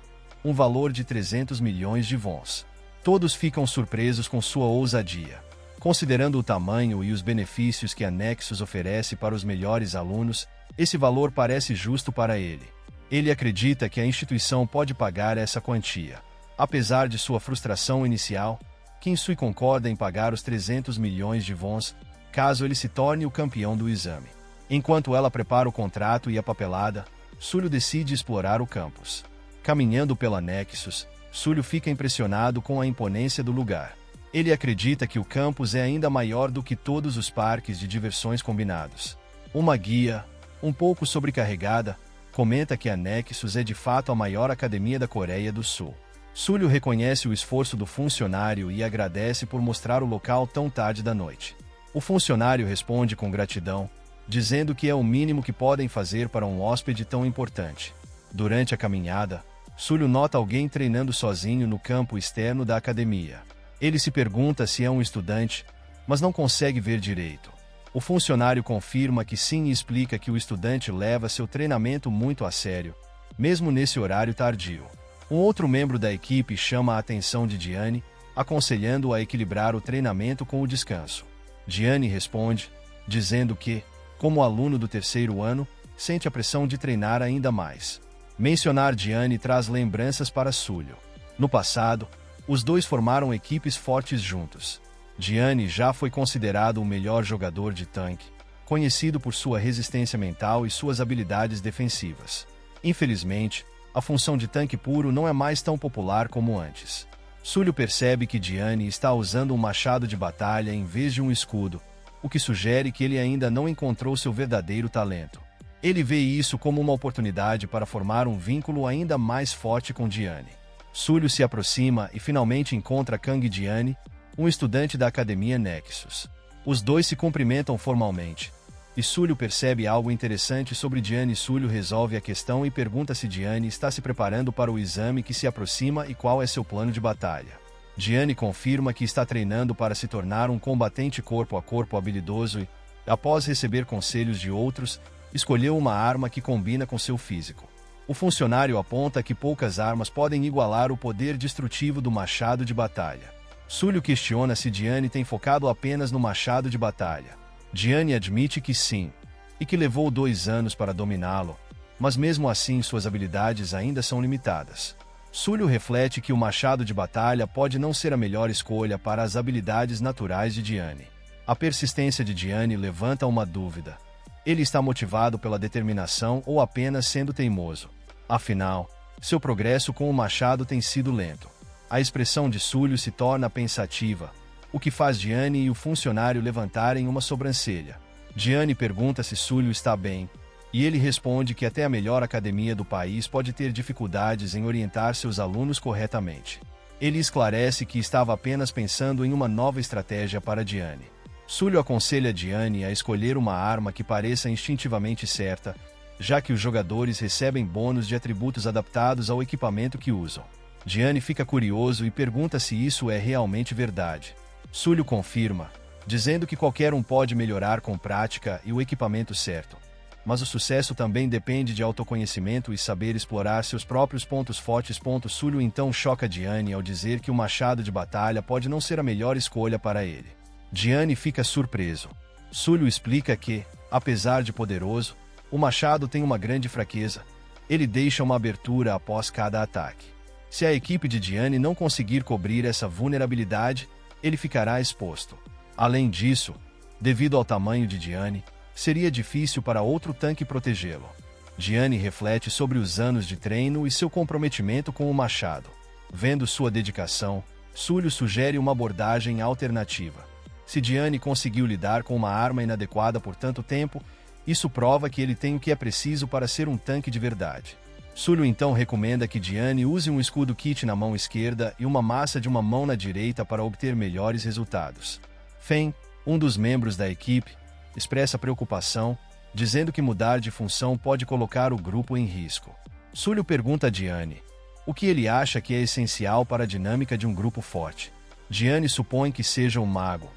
um valor de 300 milhões de wons. Todos ficam surpresos com sua ousadia. Considerando o tamanho e os benefícios que a Nexus oferece para os melhores alunos, esse valor parece justo para ele. Ele acredita que a instituição pode pagar essa quantia. Apesar de sua frustração inicial, Kim-Sui concorda em pagar os 300 milhões de wons, caso ele se torne o campeão do exame. Enquanto ela prepara o contrato e a papelada, Sulio decide explorar o campus. Caminhando pela Nexus, Sulio fica impressionado com a imponência do lugar. Ele acredita que o campus é ainda maior do que todos os parques de diversões combinados. Uma guia, um pouco sobrecarregada, comenta que a Nexus é de fato a maior academia da Coreia do Sul. Sulio reconhece o esforço do funcionário e agradece por mostrar o local tão tarde da noite. O funcionário responde com gratidão, dizendo que é o mínimo que podem fazer para um hóspede tão importante. Durante a caminhada, Sulio nota alguém treinando sozinho no campo externo da academia. Ele se pergunta se é um estudante, mas não consegue ver direito. O funcionário confirma que sim e explica que o estudante leva seu treinamento muito a sério, mesmo nesse horário tardio. Um outro membro da equipe chama a atenção de Diane, aconselhando-o a equilibrar o treinamento com o descanso. Diane responde, dizendo que, como aluno do terceiro ano, sente a pressão de treinar ainda mais. Mencionar Diane traz lembranças para Sulio. No passado, os dois formaram equipes fortes juntos. Diane já foi considerado o melhor jogador de tanque, conhecido por sua resistência mental e suas habilidades defensivas. Infelizmente, a função de tanque puro não é mais tão popular como antes. Sulio percebe que Diane está usando um machado de batalha em vez de um escudo, o que sugere que ele ainda não encontrou seu verdadeiro talento. Ele vê isso como uma oportunidade para formar um vínculo ainda mais forte com Diane. Sulio se aproxima e finalmente encontra Kang Diane, um estudante da Academia Nexus. Os dois se cumprimentam formalmente, e Sulio percebe algo interessante sobre Diane. Sulio resolve a questão e pergunta se Diane está se preparando para o exame que se aproxima e qual é seu plano de batalha. Diane confirma que está treinando para se tornar um combatente corpo a corpo habilidoso e, após receber conselhos de outros, escolheu uma arma que combina com seu físico. O funcionário aponta que poucas armas podem igualar o poder destrutivo do machado de batalha. Sulio questiona se Diane tem focado apenas no machado de batalha. Diane admite que sim, e que levou 2 anos para dominá-lo, mas mesmo assim suas habilidades ainda são limitadas. Sulio reflete que o machado de batalha pode não ser a melhor escolha para as habilidades naturais de Diane. A persistência de Diane levanta uma dúvida. Ele está motivado pela determinação ou apenas sendo teimoso? Afinal, seu progresso com o machado tem sido lento. A expressão de Sulio se torna pensativa, o que faz Diane e o funcionário levantarem uma sobrancelha. Diane pergunta se Sulio está bem, e ele responde que até a melhor academia do país pode ter dificuldades em orientar seus alunos corretamente. Ele esclarece que estava apenas pensando em uma nova estratégia para Diane. Sulio aconselha Diane a escolher uma arma que pareça instintivamente certa, já que os jogadores recebem bônus de atributos adaptados ao equipamento que usam. Diane fica curioso e pergunta se isso é realmente verdade. Sulio confirma, dizendo que qualquer um pode melhorar com prática e o equipamento certo. Mas o sucesso também depende de autoconhecimento e saber explorar seus próprios pontos fortes. Sulio então choca Diane ao dizer que o machado de batalha pode não ser a melhor escolha para ele. Diane fica surpreso. Sulio explica que, apesar de poderoso, o machado tem uma grande fraqueza. Ele deixa uma abertura após cada ataque. Se a equipe de Diane não conseguir cobrir essa vulnerabilidade, ele ficará exposto. Além disso, devido ao tamanho de Diane, seria difícil para outro tanque protegê-lo. Diane reflete sobre os anos de treino e seu comprometimento com o machado. Vendo sua dedicação, Sulio sugere uma abordagem alternativa. Se Diane conseguiu lidar com uma arma inadequada por tanto tempo, isso prova que ele tem o que é preciso para ser um tanque de verdade. Súlio então recomenda que Diane use um escudo kit na mão esquerda e uma massa de uma mão na direita para obter melhores resultados. Fen, um dos membros da equipe, expressa preocupação, dizendo que mudar de função pode colocar o grupo em risco. Súlio pergunta a Diane o que ele acha que é essencial para a dinâmica de um grupo forte. Diane supõe que seja um mago,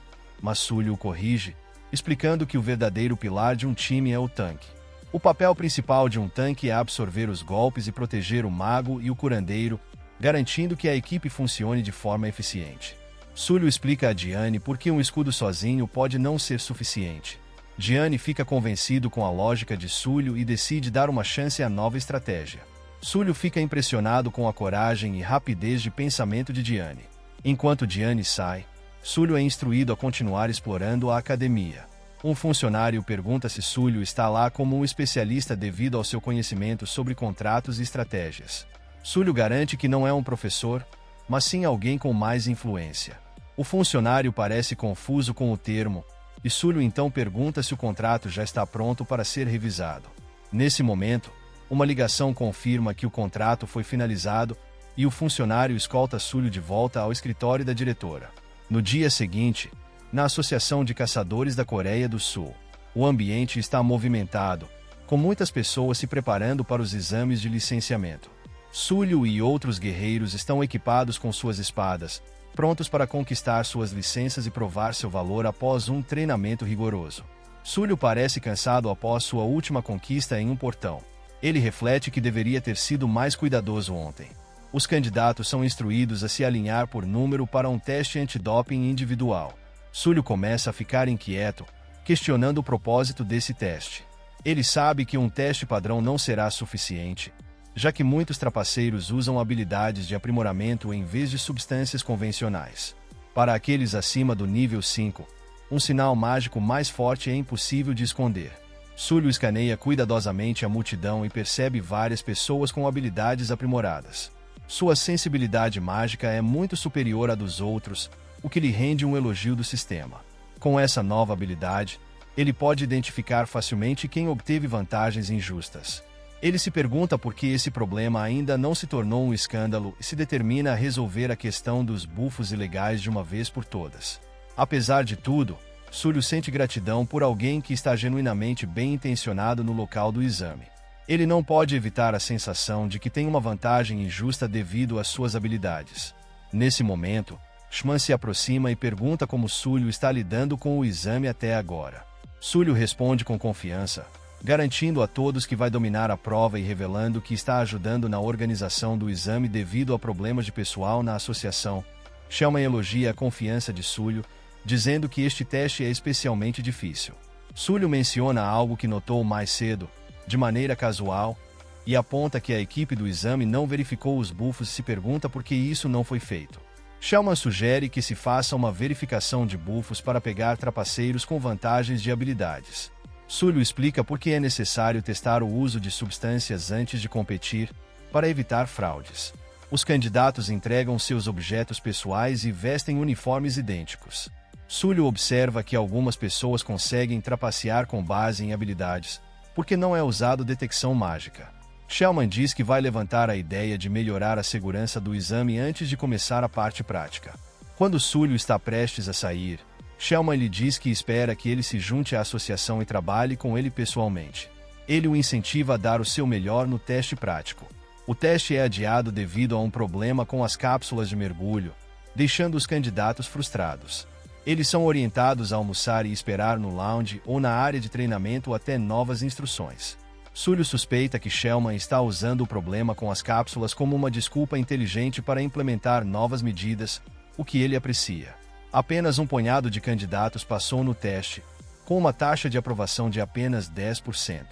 mas Súlio o corrige, explicando que o verdadeiro pilar de um time é o tanque. O papel principal de um tanque é absorver os golpes e proteger o mago e o curandeiro, garantindo que a equipe funcione de forma eficiente. Súlio explica a Diane por que um escudo sozinho pode não ser suficiente. Diane fica convencido com a lógica de Súlio e decide dar uma chance à nova estratégia. Súlio fica impressionado com a coragem e rapidez de pensamento de Diane. Enquanto Diane sai, Súlio é instruído a continuar explorando a academia. Um funcionário pergunta se Súlio está lá como um especialista devido ao seu conhecimento sobre contratos e estratégias. Súlio garante que não é um professor, mas sim alguém com mais influência. O funcionário parece confuso com o termo, e Súlio então pergunta se o contrato já está pronto para ser revisado. Nesse momento, uma ligação confirma que o contrato foi finalizado e o funcionário escolta Súlio de volta ao escritório da diretora. No dia seguinte, na Associação de Caçadores da Coreia do Sul, o ambiente está movimentado, com muitas pessoas se preparando para os exames de licenciamento. Súlio e outros guerreiros estão equipados com suas espadas, prontos para conquistar suas licenças e provar seu valor após um treinamento rigoroso. Súlio parece cansado após sua última conquista em um portão. Ele reflete que deveria ter sido mais cuidadoso ontem. Os candidatos são instruídos a se alinhar por número para um teste antidoping individual. Súlio começa a ficar inquieto, questionando o propósito desse teste. Ele sabe que um teste padrão não será suficiente, já que muitos trapaceiros usam habilidades de aprimoramento em vez de substâncias convencionais. Para aqueles acima do nível 5, um sinal mágico mais forte é impossível de esconder. Súlio escaneia cuidadosamente a multidão e percebe várias pessoas com habilidades aprimoradas. Sua sensibilidade mágica é muito superior à dos outros, o que lhe rende um elogio do sistema. Com essa nova habilidade, ele pode identificar facilmente quem obteve vantagens injustas. Ele se pergunta por que esse problema ainda não se tornou um escândalo e se determina a resolver a questão dos bufos ilegais de uma vez por todas. Apesar de tudo, Súlio sente gratidão por alguém que está genuinamente bem intencionado no local do exame. Ele não pode evitar a sensação de que tem uma vantagem injusta devido às suas habilidades. Nesse momento, Schman se aproxima e pergunta como Súlio está lidando com o exame até agora. Súlio responde com confiança, garantindo a todos que vai dominar a prova e revelando que está ajudando na organização do exame devido a problemas de pessoal na associação. Schman elogia a confiança de Súlio, dizendo que este teste é especialmente difícil. Súlio menciona algo que notou mais cedo, de maneira casual, e aponta que a equipe do exame não verificou os bufos e se pergunta por que isso não foi feito. Schman sugere que se faça uma verificação de bufos para pegar trapaceiros com vantagens de habilidades. Súlio explica por que é necessário testar o uso de substâncias antes de competir, para evitar fraudes. Os candidatos entregam seus objetos pessoais e vestem uniformes idênticos. Súlio observa que algumas pessoas conseguem trapacear com base em habilidades, porque não é usado detecção mágica. Schman diz que vai levantar a ideia de melhorar a segurança do exame antes de começar a parte prática. Quando Súlio está prestes a sair, Schman lhe diz que espera que ele se junte à associação e trabalhe com ele pessoalmente. Ele o incentiva a dar o seu melhor no teste prático. O teste é adiado devido a um problema com as cápsulas de mergulho, deixando os candidatos frustrados. Eles são orientados a almoçar e esperar no lounge ou na área de treinamento até novas instruções. Súlio suspeita que Schman está usando o problema com as cápsulas como uma desculpa inteligente para implementar novas medidas, o que ele aprecia. Apenas um punhado de candidatos passou no teste, com uma taxa de aprovação de apenas 10%.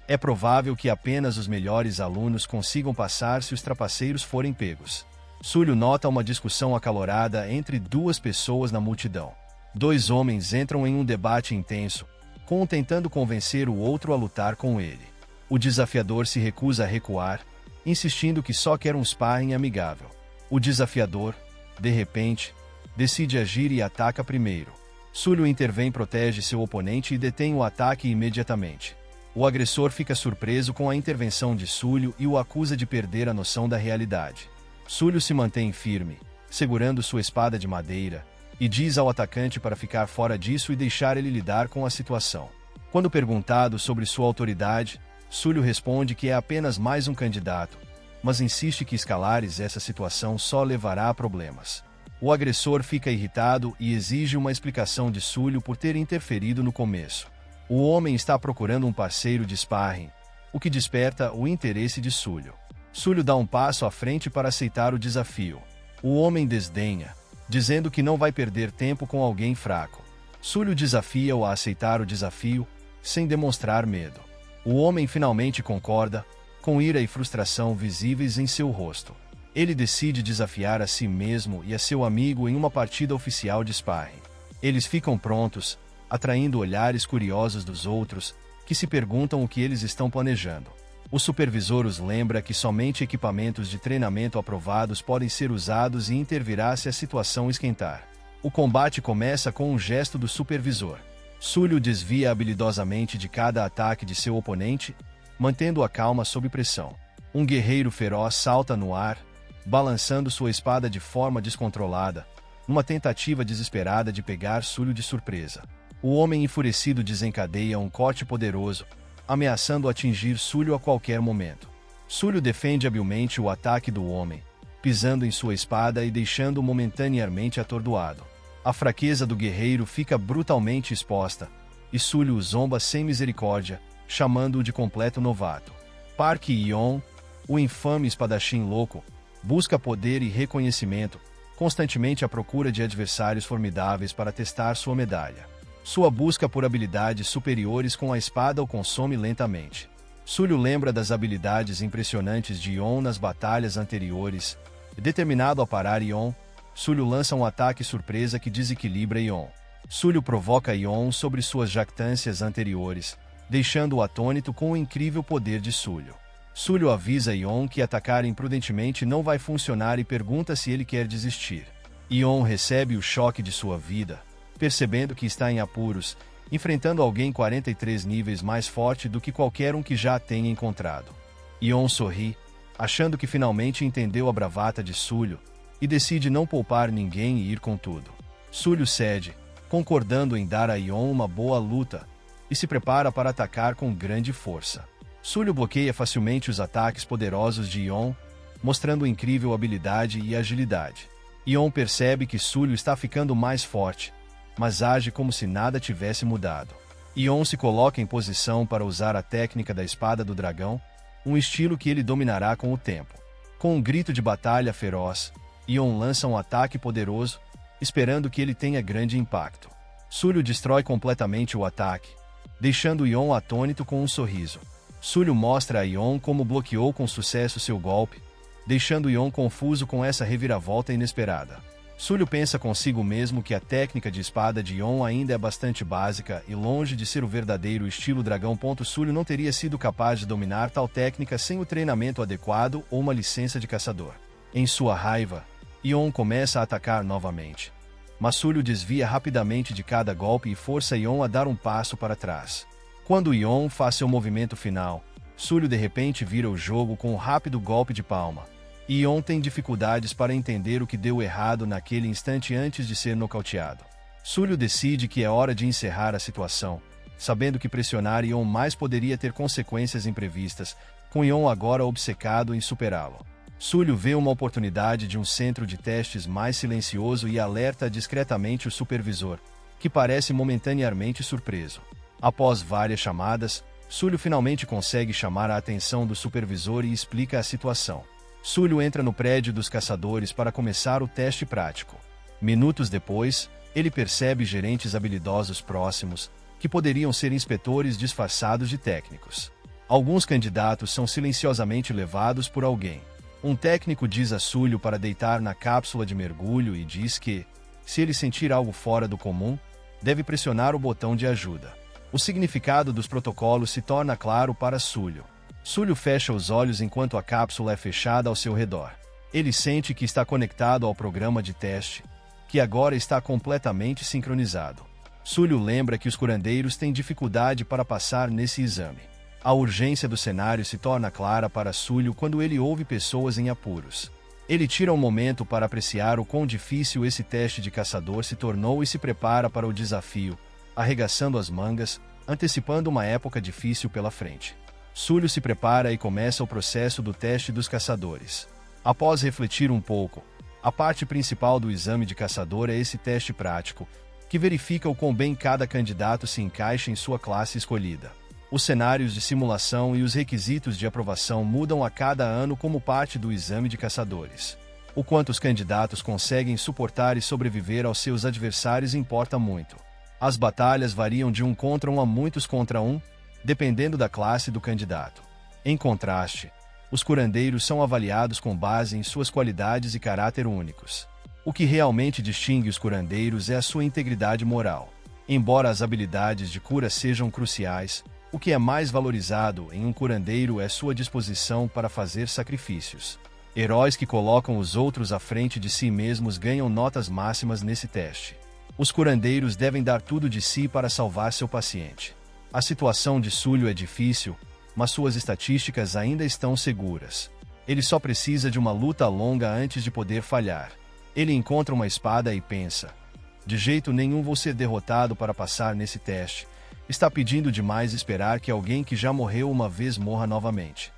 É provável que apenas os melhores alunos consigam passar se os trapaceiros forem pegos. Súlio nota uma discussão acalorada entre duas pessoas na multidão. Dois homens entram em um debate intenso, com um tentando convencer o outro a lutar com ele. O desafiador se recusa a recuar, insistindo que só quer um sparring amigável. O desafiador, de repente, decide agir e ataca primeiro. Súlio intervém, protege seu oponente e detém o ataque imediatamente. O agressor fica surpreso com a intervenção de Súlio e o acusa de perder a noção da realidade. Súlio se mantém firme, segurando sua espada de madeira, e diz ao atacante para ficar fora disso e deixar ele lidar com a situação. Quando perguntado sobre sua autoridade, Súlio responde que é apenas mais um candidato, mas insiste que escalares essa situação só levará a problemas. O agressor fica irritado e exige uma explicação de Súlio por ter interferido no começo. O homem está procurando um parceiro de sparring, o que desperta o interesse de Súlio. Súlio dá um passo à frente para aceitar o desafio. O homem desdenha, dizendo que não vai perder tempo com alguém fraco. Súlio desafia-o a aceitar o desafio, sem demonstrar medo. O homem finalmente concorda, com ira e frustração visíveis em seu rosto. Ele decide desafiar a si mesmo e a seu amigo em uma partida oficial de sparring. Eles ficam prontos, atraindo olhares curiosos dos outros, que se perguntam o que eles estão planejando. O supervisor os lembra que somente equipamentos de treinamento aprovados podem ser usados e intervirá se a situação esquentar. O combate começa com um gesto do supervisor. Súlio desvia habilidosamente de cada ataque de seu oponente, mantendo a calma sob pressão. Um guerreiro feroz salta no ar, balançando sua espada de forma descontrolada, numa tentativa desesperada de pegar Súlio de surpresa. O homem enfurecido desencadeia um corte poderoso, ameaçando atingir Súlio a qualquer momento. Súlio defende habilmente o ataque do homem, pisando em sua espada e deixando-o momentaneamente atordoado. A fraqueza do guerreiro fica brutalmente exposta, e Súlio o zomba sem misericórdia, chamando-o de completo novato. Park Yeon, o infame espadachim louco, busca poder e reconhecimento, constantemente à procura de adversários formidáveis para testar sua medalha. Sua busca por habilidades superiores com a espada o consome lentamente. Súlio lembra das habilidades impressionantes de Yeon nas batalhas anteriores. Determinado a parar Yeon, Súlio lança um ataque surpresa que desequilibra Yeon. Súlio provoca Yeon sobre suas jactâncias anteriores, deixando-o atônito com o incrível poder de Súlio. Súlio avisa Yeon que atacar imprudentemente não vai funcionar e pergunta se ele quer desistir. Yeon recebe o choque de sua vida, percebendo que está em apuros, enfrentando alguém 43 níveis mais forte do que qualquer um que já tenha encontrado. Yeon sorri, achando que finalmente entendeu a bravata de Súlio, e decide não poupar ninguém e ir com tudo. Súlio cede, concordando em dar a Yeon uma boa luta, e se prepara para atacar com grande força. Súlio bloqueia facilmente os ataques poderosos de Yeon, mostrando incrível habilidade e agilidade. Yeon percebe que Súlio está ficando mais forte, mas age como se nada tivesse mudado. Yeon se coloca em posição para usar a técnica da espada do dragão, um estilo que ele dominará com o tempo. Com um grito de batalha feroz, Yeon lança um ataque poderoso, esperando que ele tenha grande impacto. Súlio destrói completamente o ataque, deixando Yeon atônito com um sorriso. Súlio mostra a Yeon como bloqueou com sucesso seu golpe, deixando Yeon confuso com essa reviravolta inesperada. Súlio pensa consigo mesmo que a técnica de espada de Yeon ainda é bastante básica e longe de ser o verdadeiro estilo dragão. Súlio não teria sido capaz de dominar tal técnica sem o treinamento adequado ou uma licença de caçador. Em sua raiva, Yeon começa a atacar novamente, mas Súlio desvia rapidamente de cada golpe e força Yeon a dar um passo para trás. Quando Yeon faz seu movimento final, Súlio de repente vira o jogo com um rápido golpe de palma. Yeon tem dificuldades para entender o que deu errado naquele instante antes de ser nocauteado. Súlio decide que é hora de encerrar a situação, sabendo que pressionar Yeon mais poderia ter consequências imprevistas, com Yeon agora obcecado em superá-lo. Súlio vê uma oportunidade de um centro de testes mais silencioso e alerta discretamente o supervisor, que parece momentaneamente surpreso. Após várias chamadas, Súlio finalmente consegue chamar a atenção do supervisor e explica a situação. Súlio entra no prédio dos caçadores para começar o teste prático. Minutos depois, ele percebe gerentes habilidosos próximos, que poderiam ser inspetores disfarçados de técnicos. Alguns candidatos são silenciosamente levados por alguém. Um técnico diz a Súlio para deitar na cápsula de mergulho e diz que, se ele sentir algo fora do comum, deve pressionar o botão de ajuda. O significado dos protocolos se torna claro para Súlio. Súlio fecha os olhos enquanto a cápsula é fechada ao seu redor. Ele sente que está conectado ao programa de teste, que agora está completamente sincronizado. Súlio lembra que os curandeiros têm dificuldade para passar nesse exame. A urgência do cenário se torna clara para Súlio quando ele ouve pessoas em apuros. Ele tira um momento para apreciar o quão difícil esse teste de caçador se tornou e se prepara para o desafio, arregaçando as mangas, antecipando uma época difícil pela frente. Súlio se prepara e começa o processo do teste dos caçadores. Após refletir um pouco, a parte principal do exame de caçador é esse teste prático, que verifica o quão bem cada candidato se encaixa em sua classe escolhida. Os cenários de simulação e os requisitos de aprovação mudam a cada ano como parte do exame de caçadores. O quanto os candidatos conseguem suportar e sobreviver aos seus adversários importa muito. As batalhas variam de 1 contra 1 a muitos contra 1, dependendo da classe do candidato. Em contraste, os curandeiros são avaliados com base em suas qualidades e caráter únicos. O que realmente distingue os curandeiros é a sua integridade moral. Embora as habilidades de cura sejam cruciais, o que é mais valorizado em um curandeiro é sua disposição para fazer sacrifícios. Heróis que colocam os outros à frente de si mesmos ganham notas máximas nesse teste. Os curandeiros devem dar tudo de si para salvar seu paciente. A situação de Súlio é difícil, mas suas estatísticas ainda estão seguras. Ele só precisa de uma luta longa antes de poder falhar. Ele encontra uma espada e pensa: de jeito nenhum vou ser derrotado para passar nesse teste. Está pedindo demais esperar que alguém que já morreu uma vez morra novamente.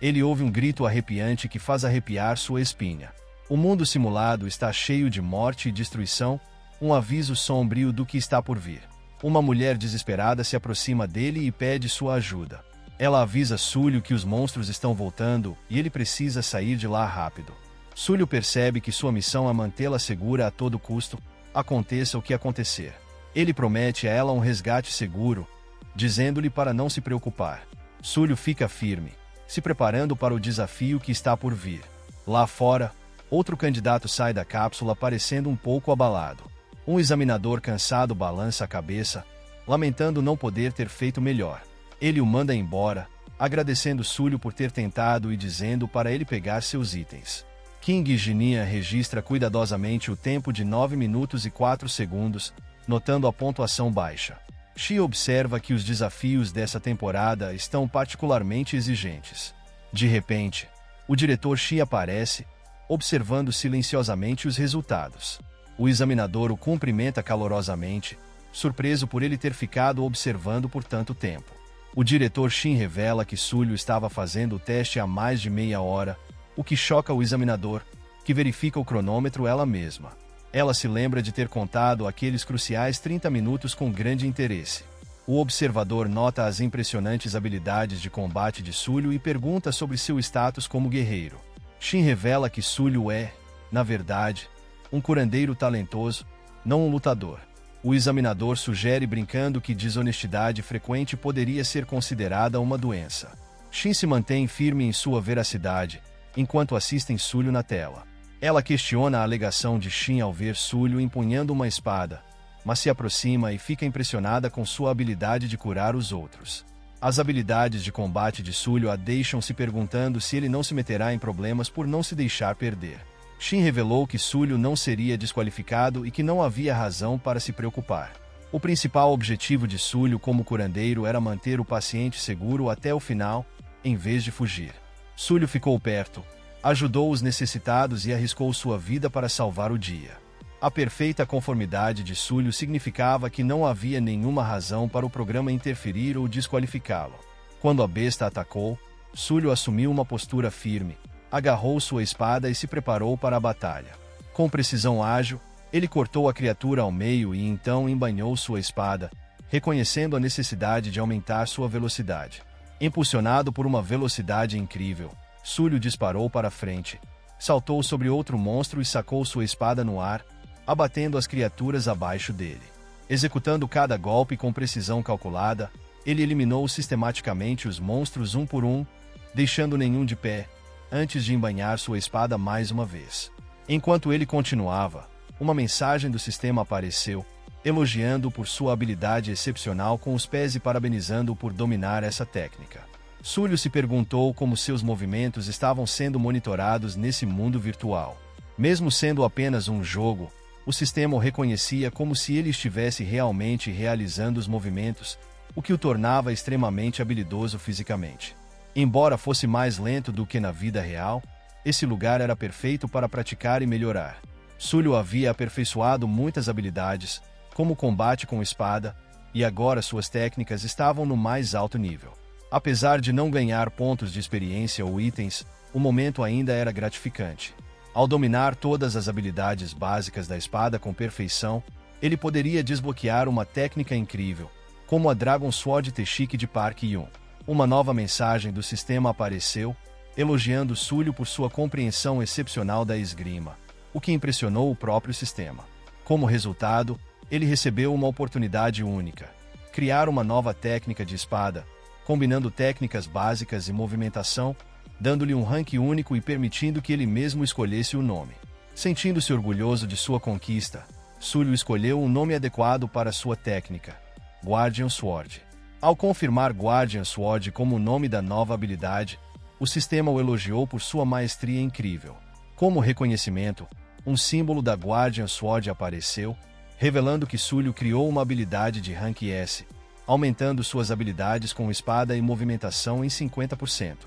Ele ouve um grito arrepiante que faz arrepiar sua espinha. O mundo simulado está cheio de morte e destruição, um aviso sombrio do que está por vir. Uma mulher desesperada se aproxima dele e pede sua ajuda. Ela avisa Súlio que os monstros estão voltando e ele precisa sair de lá rápido. Súlio percebe que sua missão é mantê-la segura a todo custo, aconteça o que acontecer. Ele promete a ela um resgate seguro, dizendo-lhe para não se preocupar. Súlio fica firme, se preparando para o desafio que está por vir. Lá fora, outro candidato sai da cápsula parecendo um pouco abalado. Um examinador cansado balança a cabeça, lamentando não poder ter feito melhor. Ele o manda embora, agradecendo Súlio por ter tentado e dizendo para ele pegar seus itens. King Ginia registra cuidadosamente o tempo de 9 minutos e 4 segundos, notando a pontuação baixa. Shi observa que os desafios dessa temporada estão particularmente exigentes. De repente, o diretor Shi aparece, observando silenciosamente os resultados. O examinador o cumprimenta calorosamente, surpreso por ele ter ficado observando por tanto tempo. O diretor Shin revela que Súlio estava fazendo o teste há mais de meia hora, o que choca o examinador, que verifica o cronômetro ela mesma. Ela se lembra de ter contado aqueles cruciais 30 minutos com grande interesse. O observador nota as impressionantes habilidades de combate de Súlio e pergunta sobre seu status como guerreiro. Shin revela que Súlio é, na verdade, um curandeiro talentoso, não um lutador. O examinador sugere brincando que desonestidade frequente poderia ser considerada uma doença. Shin se mantém firme em sua veracidade, enquanto assistem Súlio na tela. Ela questiona a alegação de Shin ao ver Súlio empunhando uma espada, mas se aproxima e fica impressionada com sua habilidade de curar os outros. As habilidades de combate de Súlio a deixam se perguntando se ele não se meterá em problemas por não se deixar perder. Shin revelou que Súlio não seria desqualificado e que não havia razão para se preocupar. O principal objetivo de Súlio como curandeiro era manter o paciente seguro até o final, em vez de fugir. Súlio ficou perto, ajudou os necessitados e arriscou sua vida para salvar o dia. A perfeita conformidade de Súlio significava que não havia nenhuma razão para o programa interferir ou desqualificá-lo. Quando a besta atacou, Súlio assumiu uma postura firme, agarrou sua espada e se preparou para a batalha. Com precisão ágil, ele cortou a criatura ao meio e então embainhou sua espada, reconhecendo a necessidade de aumentar sua velocidade. Impulsionado por uma velocidade incrível, Súlio disparou para frente, saltou sobre outro monstro e sacou sua espada no ar, abatendo as criaturas abaixo dele. Executando cada golpe com precisão calculada, ele eliminou sistematicamente os monstros um por um, deixando nenhum de pé, antes de embainhar sua espada mais uma vez. Enquanto ele continuava, uma mensagem do sistema apareceu, elogiando-o por sua habilidade excepcional com os pés e parabenizando-o por dominar essa técnica. Súlio se perguntou como seus movimentos estavam sendo monitorados nesse mundo virtual. Mesmo sendo apenas um jogo, o sistema o reconhecia como se ele estivesse realmente realizando os movimentos, o que o tornava extremamente habilidoso fisicamente. Embora fosse mais lento do que na vida real, esse lugar era perfeito para praticar e melhorar. Sullivan havia aperfeiçoado muitas habilidades, como o combate com espada, e agora suas técnicas estavam no mais alto nível. Apesar de não ganhar pontos de experiência ou itens, o momento ainda era gratificante. Ao dominar todas as habilidades básicas da espada com perfeição, ele poderia desbloquear uma técnica incrível, como a Dragon Sword Teshik de Park Yun. Uma nova mensagem do sistema apareceu, elogiando Sullivan por sua compreensão excepcional da esgrima, o que impressionou o próprio sistema. Como resultado, ele recebeu uma oportunidade única: criar uma nova técnica de espada, combinando técnicas básicas e movimentação, dando-lhe um rank único e permitindo que ele mesmo escolhesse o nome. Sentindo-se orgulhoso de sua conquista, Sullivan escolheu um nome adequado para sua técnica: Guardian Sword. Ao confirmar Guardian Sword como o nome da nova habilidade, o sistema o elogiou por sua maestria incrível. Como reconhecimento, um símbolo da Guardian Sword apareceu, revelando que Sullivan criou uma habilidade de rank S, aumentando suas habilidades com espada e movimentação em 50%.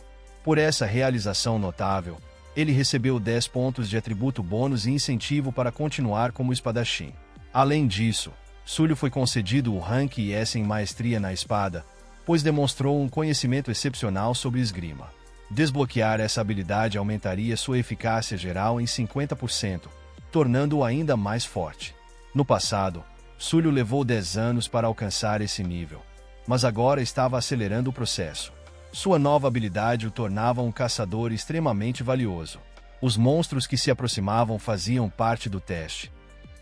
Por essa realização notável, ele recebeu 10 pontos de atributo bônus e incentivo para continuar como espadachim. Além disso, Sullivan foi concedido o rank S em maestria na espada, pois demonstrou um conhecimento excepcional sobre esgrima. Desbloquear essa habilidade aumentaria sua eficácia geral em 50%, tornando-o ainda mais forte. No passado, Sullivan levou 10 anos para alcançar esse nível, mas agora estava acelerando o processo. Sua nova habilidade o tornava um caçador extremamente valioso. Os monstros que se aproximavam faziam parte do teste,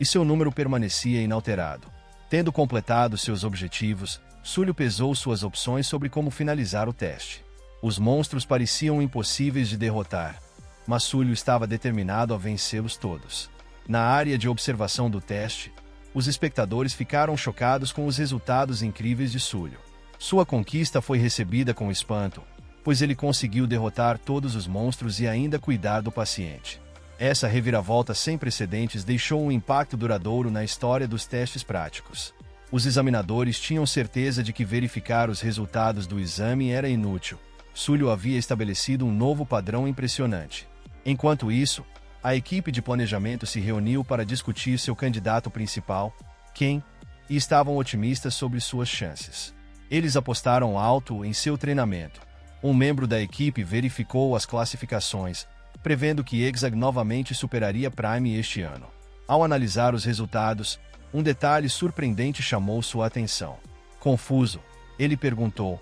e seu número permanecia inalterado. Tendo completado seus objetivos, Sullivan pesou suas opções sobre como finalizar o teste. Os monstros pareciam impossíveis de derrotar, mas Sullivan estava determinado a vencê-los todos. Na área de observação do teste, os espectadores ficaram chocados com os resultados incríveis de Sullivan. Sua conquista foi recebida com espanto, pois ele conseguiu derrotar todos os monstros e ainda cuidar do paciente. Essa reviravolta sem precedentes deixou um impacto duradouro na história dos testes práticos. Os examinadores tinham certeza de que verificar os resultados do exame era inútil. Sullivan havia estabelecido um novo padrão impressionante. Enquanto isso, a equipe de planejamento se reuniu para discutir seu candidato principal, Ken, e estavam otimistas sobre suas chances. Eles apostaram alto em seu treinamento. Um membro da equipe verificou as classificações, prevendo que Exag novamente superaria Prime este ano. Ao analisar os resultados, um detalhe surpreendente chamou sua atenção. Confuso, ele perguntou: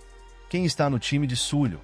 quem está no time de Sullivan?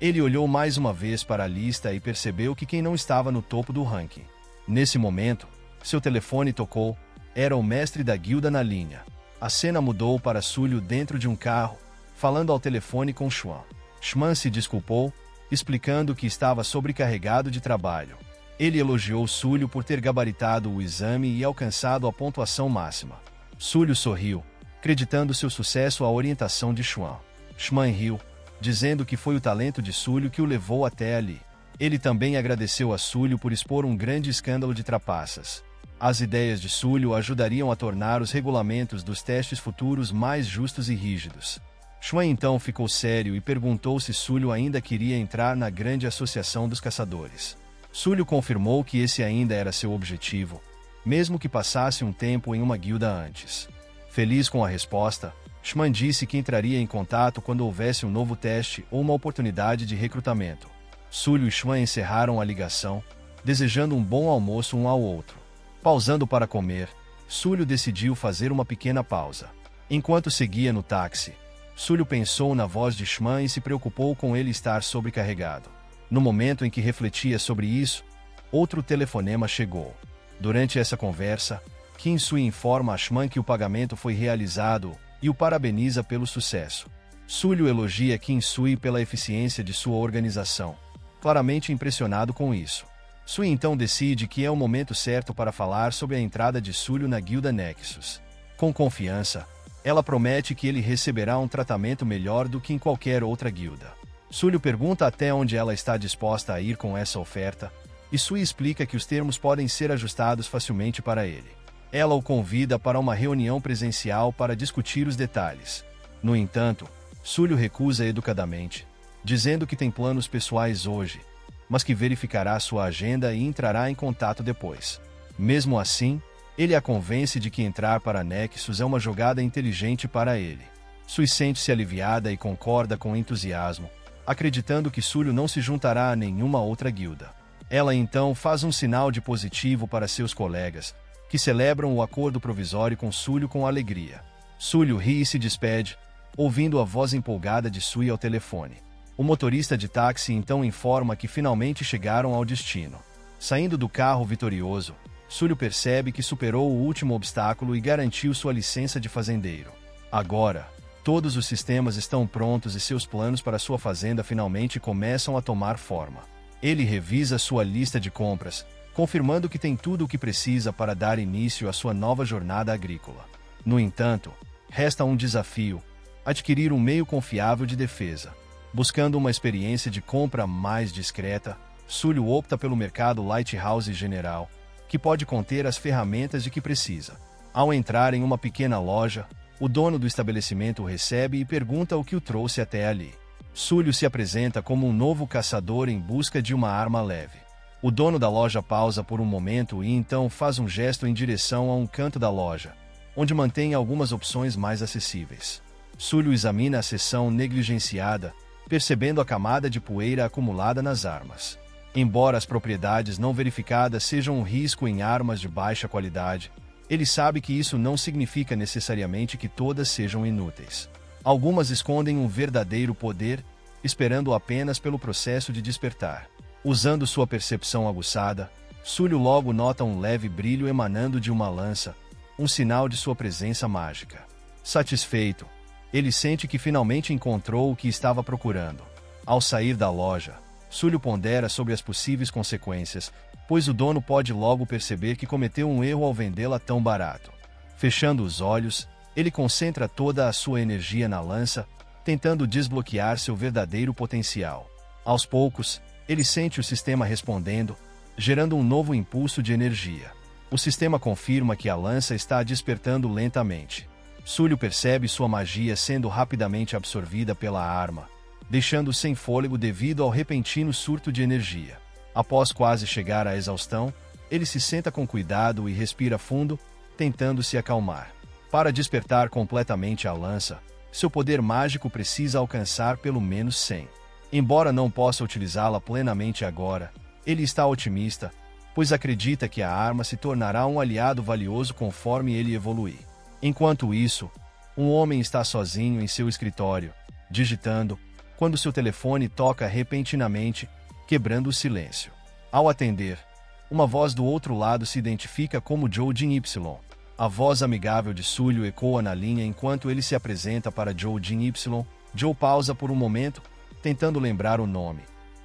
Ele olhou mais uma vez para a lista e percebeu que quem não estava no topo do ranking. Nesse momento, seu telefone tocou. Era o mestre da guilda na linha. A cena mudou para Sullivan dentro de um carro, falando ao telefone com Xuan. Xuan se desculpou, explicando que estava sobrecarregado de trabalho. Ele elogiou Sullivan por ter gabaritado o exame e alcançado a pontuação máxima. Sullivan sorriu, creditando seu sucesso à orientação de Xuan. Xuan riu, dizendo que foi o talento de Sullivan que o levou até ali. Ele também agradeceu a Sullivan por expor um grande escândalo de trapaças. As ideias de Sullivan ajudariam a tornar os regulamentos dos testes futuros mais justos e rígidos. Xuan então ficou sério e perguntou se Sullivan ainda queria entrar na grande associação dos caçadores. Sullivan confirmou que esse ainda era seu objetivo, mesmo que passasse um tempo em uma guilda antes. Feliz com a resposta, Xuan disse que entraria em contato quando houvesse um novo teste ou uma oportunidade de recrutamento. Sullivan e Xuan encerraram a ligação, desejando um bom almoço um ao outro. Pausando para comer, Sullivan decidiu fazer uma pequena pausa. Enquanto seguia no táxi, Sullivan pensou na voz de Xuan e se preocupou com ele estar sobrecarregado. No momento em que refletia sobre isso, outro telefonema chegou. Durante essa conversa, Qin Sui informa a Xuan que o pagamento foi realizado e o parabeniza pelo sucesso. Sullivan elogia Qin Sui pela eficiência de sua organização, claramente impressionado com isso. Sui então decide que é o momento certo para falar sobre a entrada de Sullivan na guilda Nexus. Com confiança, ela promete que ele receberá um tratamento melhor do que em qualquer outra guilda. Sullivan pergunta até onde ela está disposta a ir com essa oferta, e Sui explica que os termos podem ser ajustados facilmente para ele. Ela o convida para uma reunião presencial para discutir os detalhes. No entanto, Súlio recusa educadamente, dizendo que tem planos pessoais hoje, mas que verificará sua agenda e entrará em contato depois. Mesmo assim, ele a convence de que entrar para Nexus é uma jogada inteligente para ele. Sui sente-se aliviada e concorda com entusiasmo, acreditando que Súlio não se juntará a nenhuma outra guilda. Ela então faz um sinal de positivo para seus colegas, que celebram o acordo provisório com Súlio com alegria. Súlio ri e se despede, ouvindo a voz empolgada de Sui ao telefone. O motorista de táxi então informa que finalmente chegaram ao destino. Saindo do carro vitorioso, Súlio percebe que superou o último obstáculo e garantiu sua licença de fazendeiro. Agora, todos os sistemas estão prontos e seus planos para sua fazenda finalmente começam a tomar forma. Ele revisa sua lista de compras, confirmando que tem tudo o que precisa para dar início à sua nova jornada agrícola. No entanto, resta um desafio: adquirir um meio confiável de defesa. Buscando uma experiência de compra mais discreta, Súlio opta pelo mercado Lighthouse General, que pode conter as ferramentas de que precisa. Ao entrar em uma pequena loja, o dono do estabelecimento o recebe e pergunta o que o trouxe até ali. Súlio se apresenta como um novo caçador em busca de uma arma leve. O dono da loja pausa por um momento e então faz um gesto em direção a um canto da loja, onde mantém algumas opções mais acessíveis. Súlio examina a seção negligenciada, percebendo a camada de poeira acumulada nas armas. Embora as propriedades não verificadas sejam um risco em armas de baixa qualidade, ele sabe que isso não significa necessariamente que todas sejam inúteis. Algumas escondem um verdadeiro poder, esperando apenas pelo processo de despertar. Usando sua percepção aguçada, Súlio logo nota um leve brilho emanando de uma lança, um sinal de sua presença mágica. Satisfeito, ele sente que finalmente encontrou o que estava procurando. Ao sair da loja, Súlio pondera sobre as possíveis consequências, pois o dono pode logo perceber que cometeu um erro ao vendê-la tão barato. Fechando os olhos, ele concentra toda a sua energia na lança, tentando desbloquear seu verdadeiro potencial. Aos poucos, ele sente o sistema respondendo, gerando um novo impulso de energia. O sistema confirma que a lança está despertando lentamente. Súlio percebe sua magia sendo rapidamente absorvida pela arma, deixando-o sem fôlego devido ao repentino surto de energia. Após quase chegar à exaustão, ele se senta com cuidado e respira fundo, tentando se acalmar. Para despertar completamente a lança, seu poder mágico precisa alcançar pelo menos 100. Embora não possa utilizá-la plenamente agora, ele está otimista, pois acredita que a arma se tornará um aliado valioso conforme ele evoluir. Enquanto isso, um homem está sozinho em seu escritório, digitando, quando seu telefone toca repentinamente, quebrando o silêncio. Ao atender, uma voz do outro lado se identifica como Joe Jin Y. A voz amigável de Súlio ecoa na linha enquanto ele se apresenta para Joe Jin Y. Joe pausa por um momento, tentando lembrar o nome,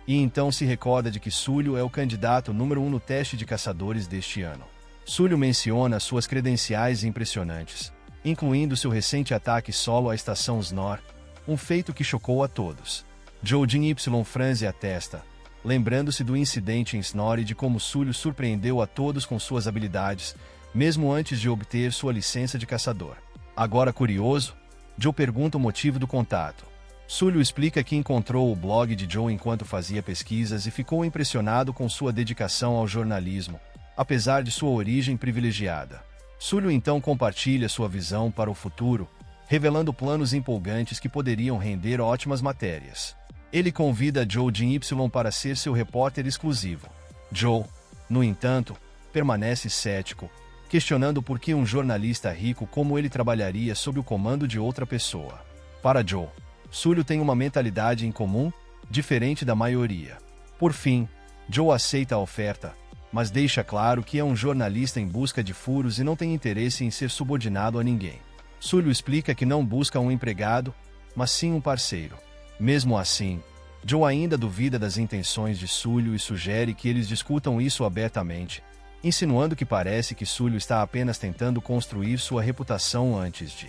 e então se recorda de que Súlio é o candidato número 1 no teste de caçadores deste ano. Súlio menciona suas credenciais impressionantes, incluindo seu recente ataque solo à estação Snor, um feito que chocou a todos. Joe Jin Y franze a testa, lembrando-se do incidente em Snor e de como Súlio surpreendeu a todos com suas habilidades, mesmo antes de obter sua licença de caçador. Agora curioso, Joe pergunta o motivo do contato. Súlio explica que encontrou o blog de Joe enquanto fazia pesquisas e ficou impressionado com sua dedicação ao jornalismo, apesar de sua origem privilegiada. Súlio então compartilha sua visão para o futuro, revelando planos empolgantes que poderiam render ótimas matérias. Ele convida Joe Jin Y para ser seu repórter exclusivo. Joe, no entanto, permanece cético, questionando por que um jornalista rico como ele trabalharia sob o comando de outra pessoa. Para Joe, Súlio tem uma mentalidade em comum, diferente da maioria. Por fim, Joe aceita a oferta, mas deixa claro que é um jornalista em busca de furos e não tem interesse em ser subordinado a ninguém. Súlio explica que não busca um empregado, mas sim um parceiro. Mesmo assim, Joe ainda duvida das intenções de Súlio e sugere que eles discutam isso abertamente, insinuando que parece que Súlio está apenas tentando construir sua reputação antes de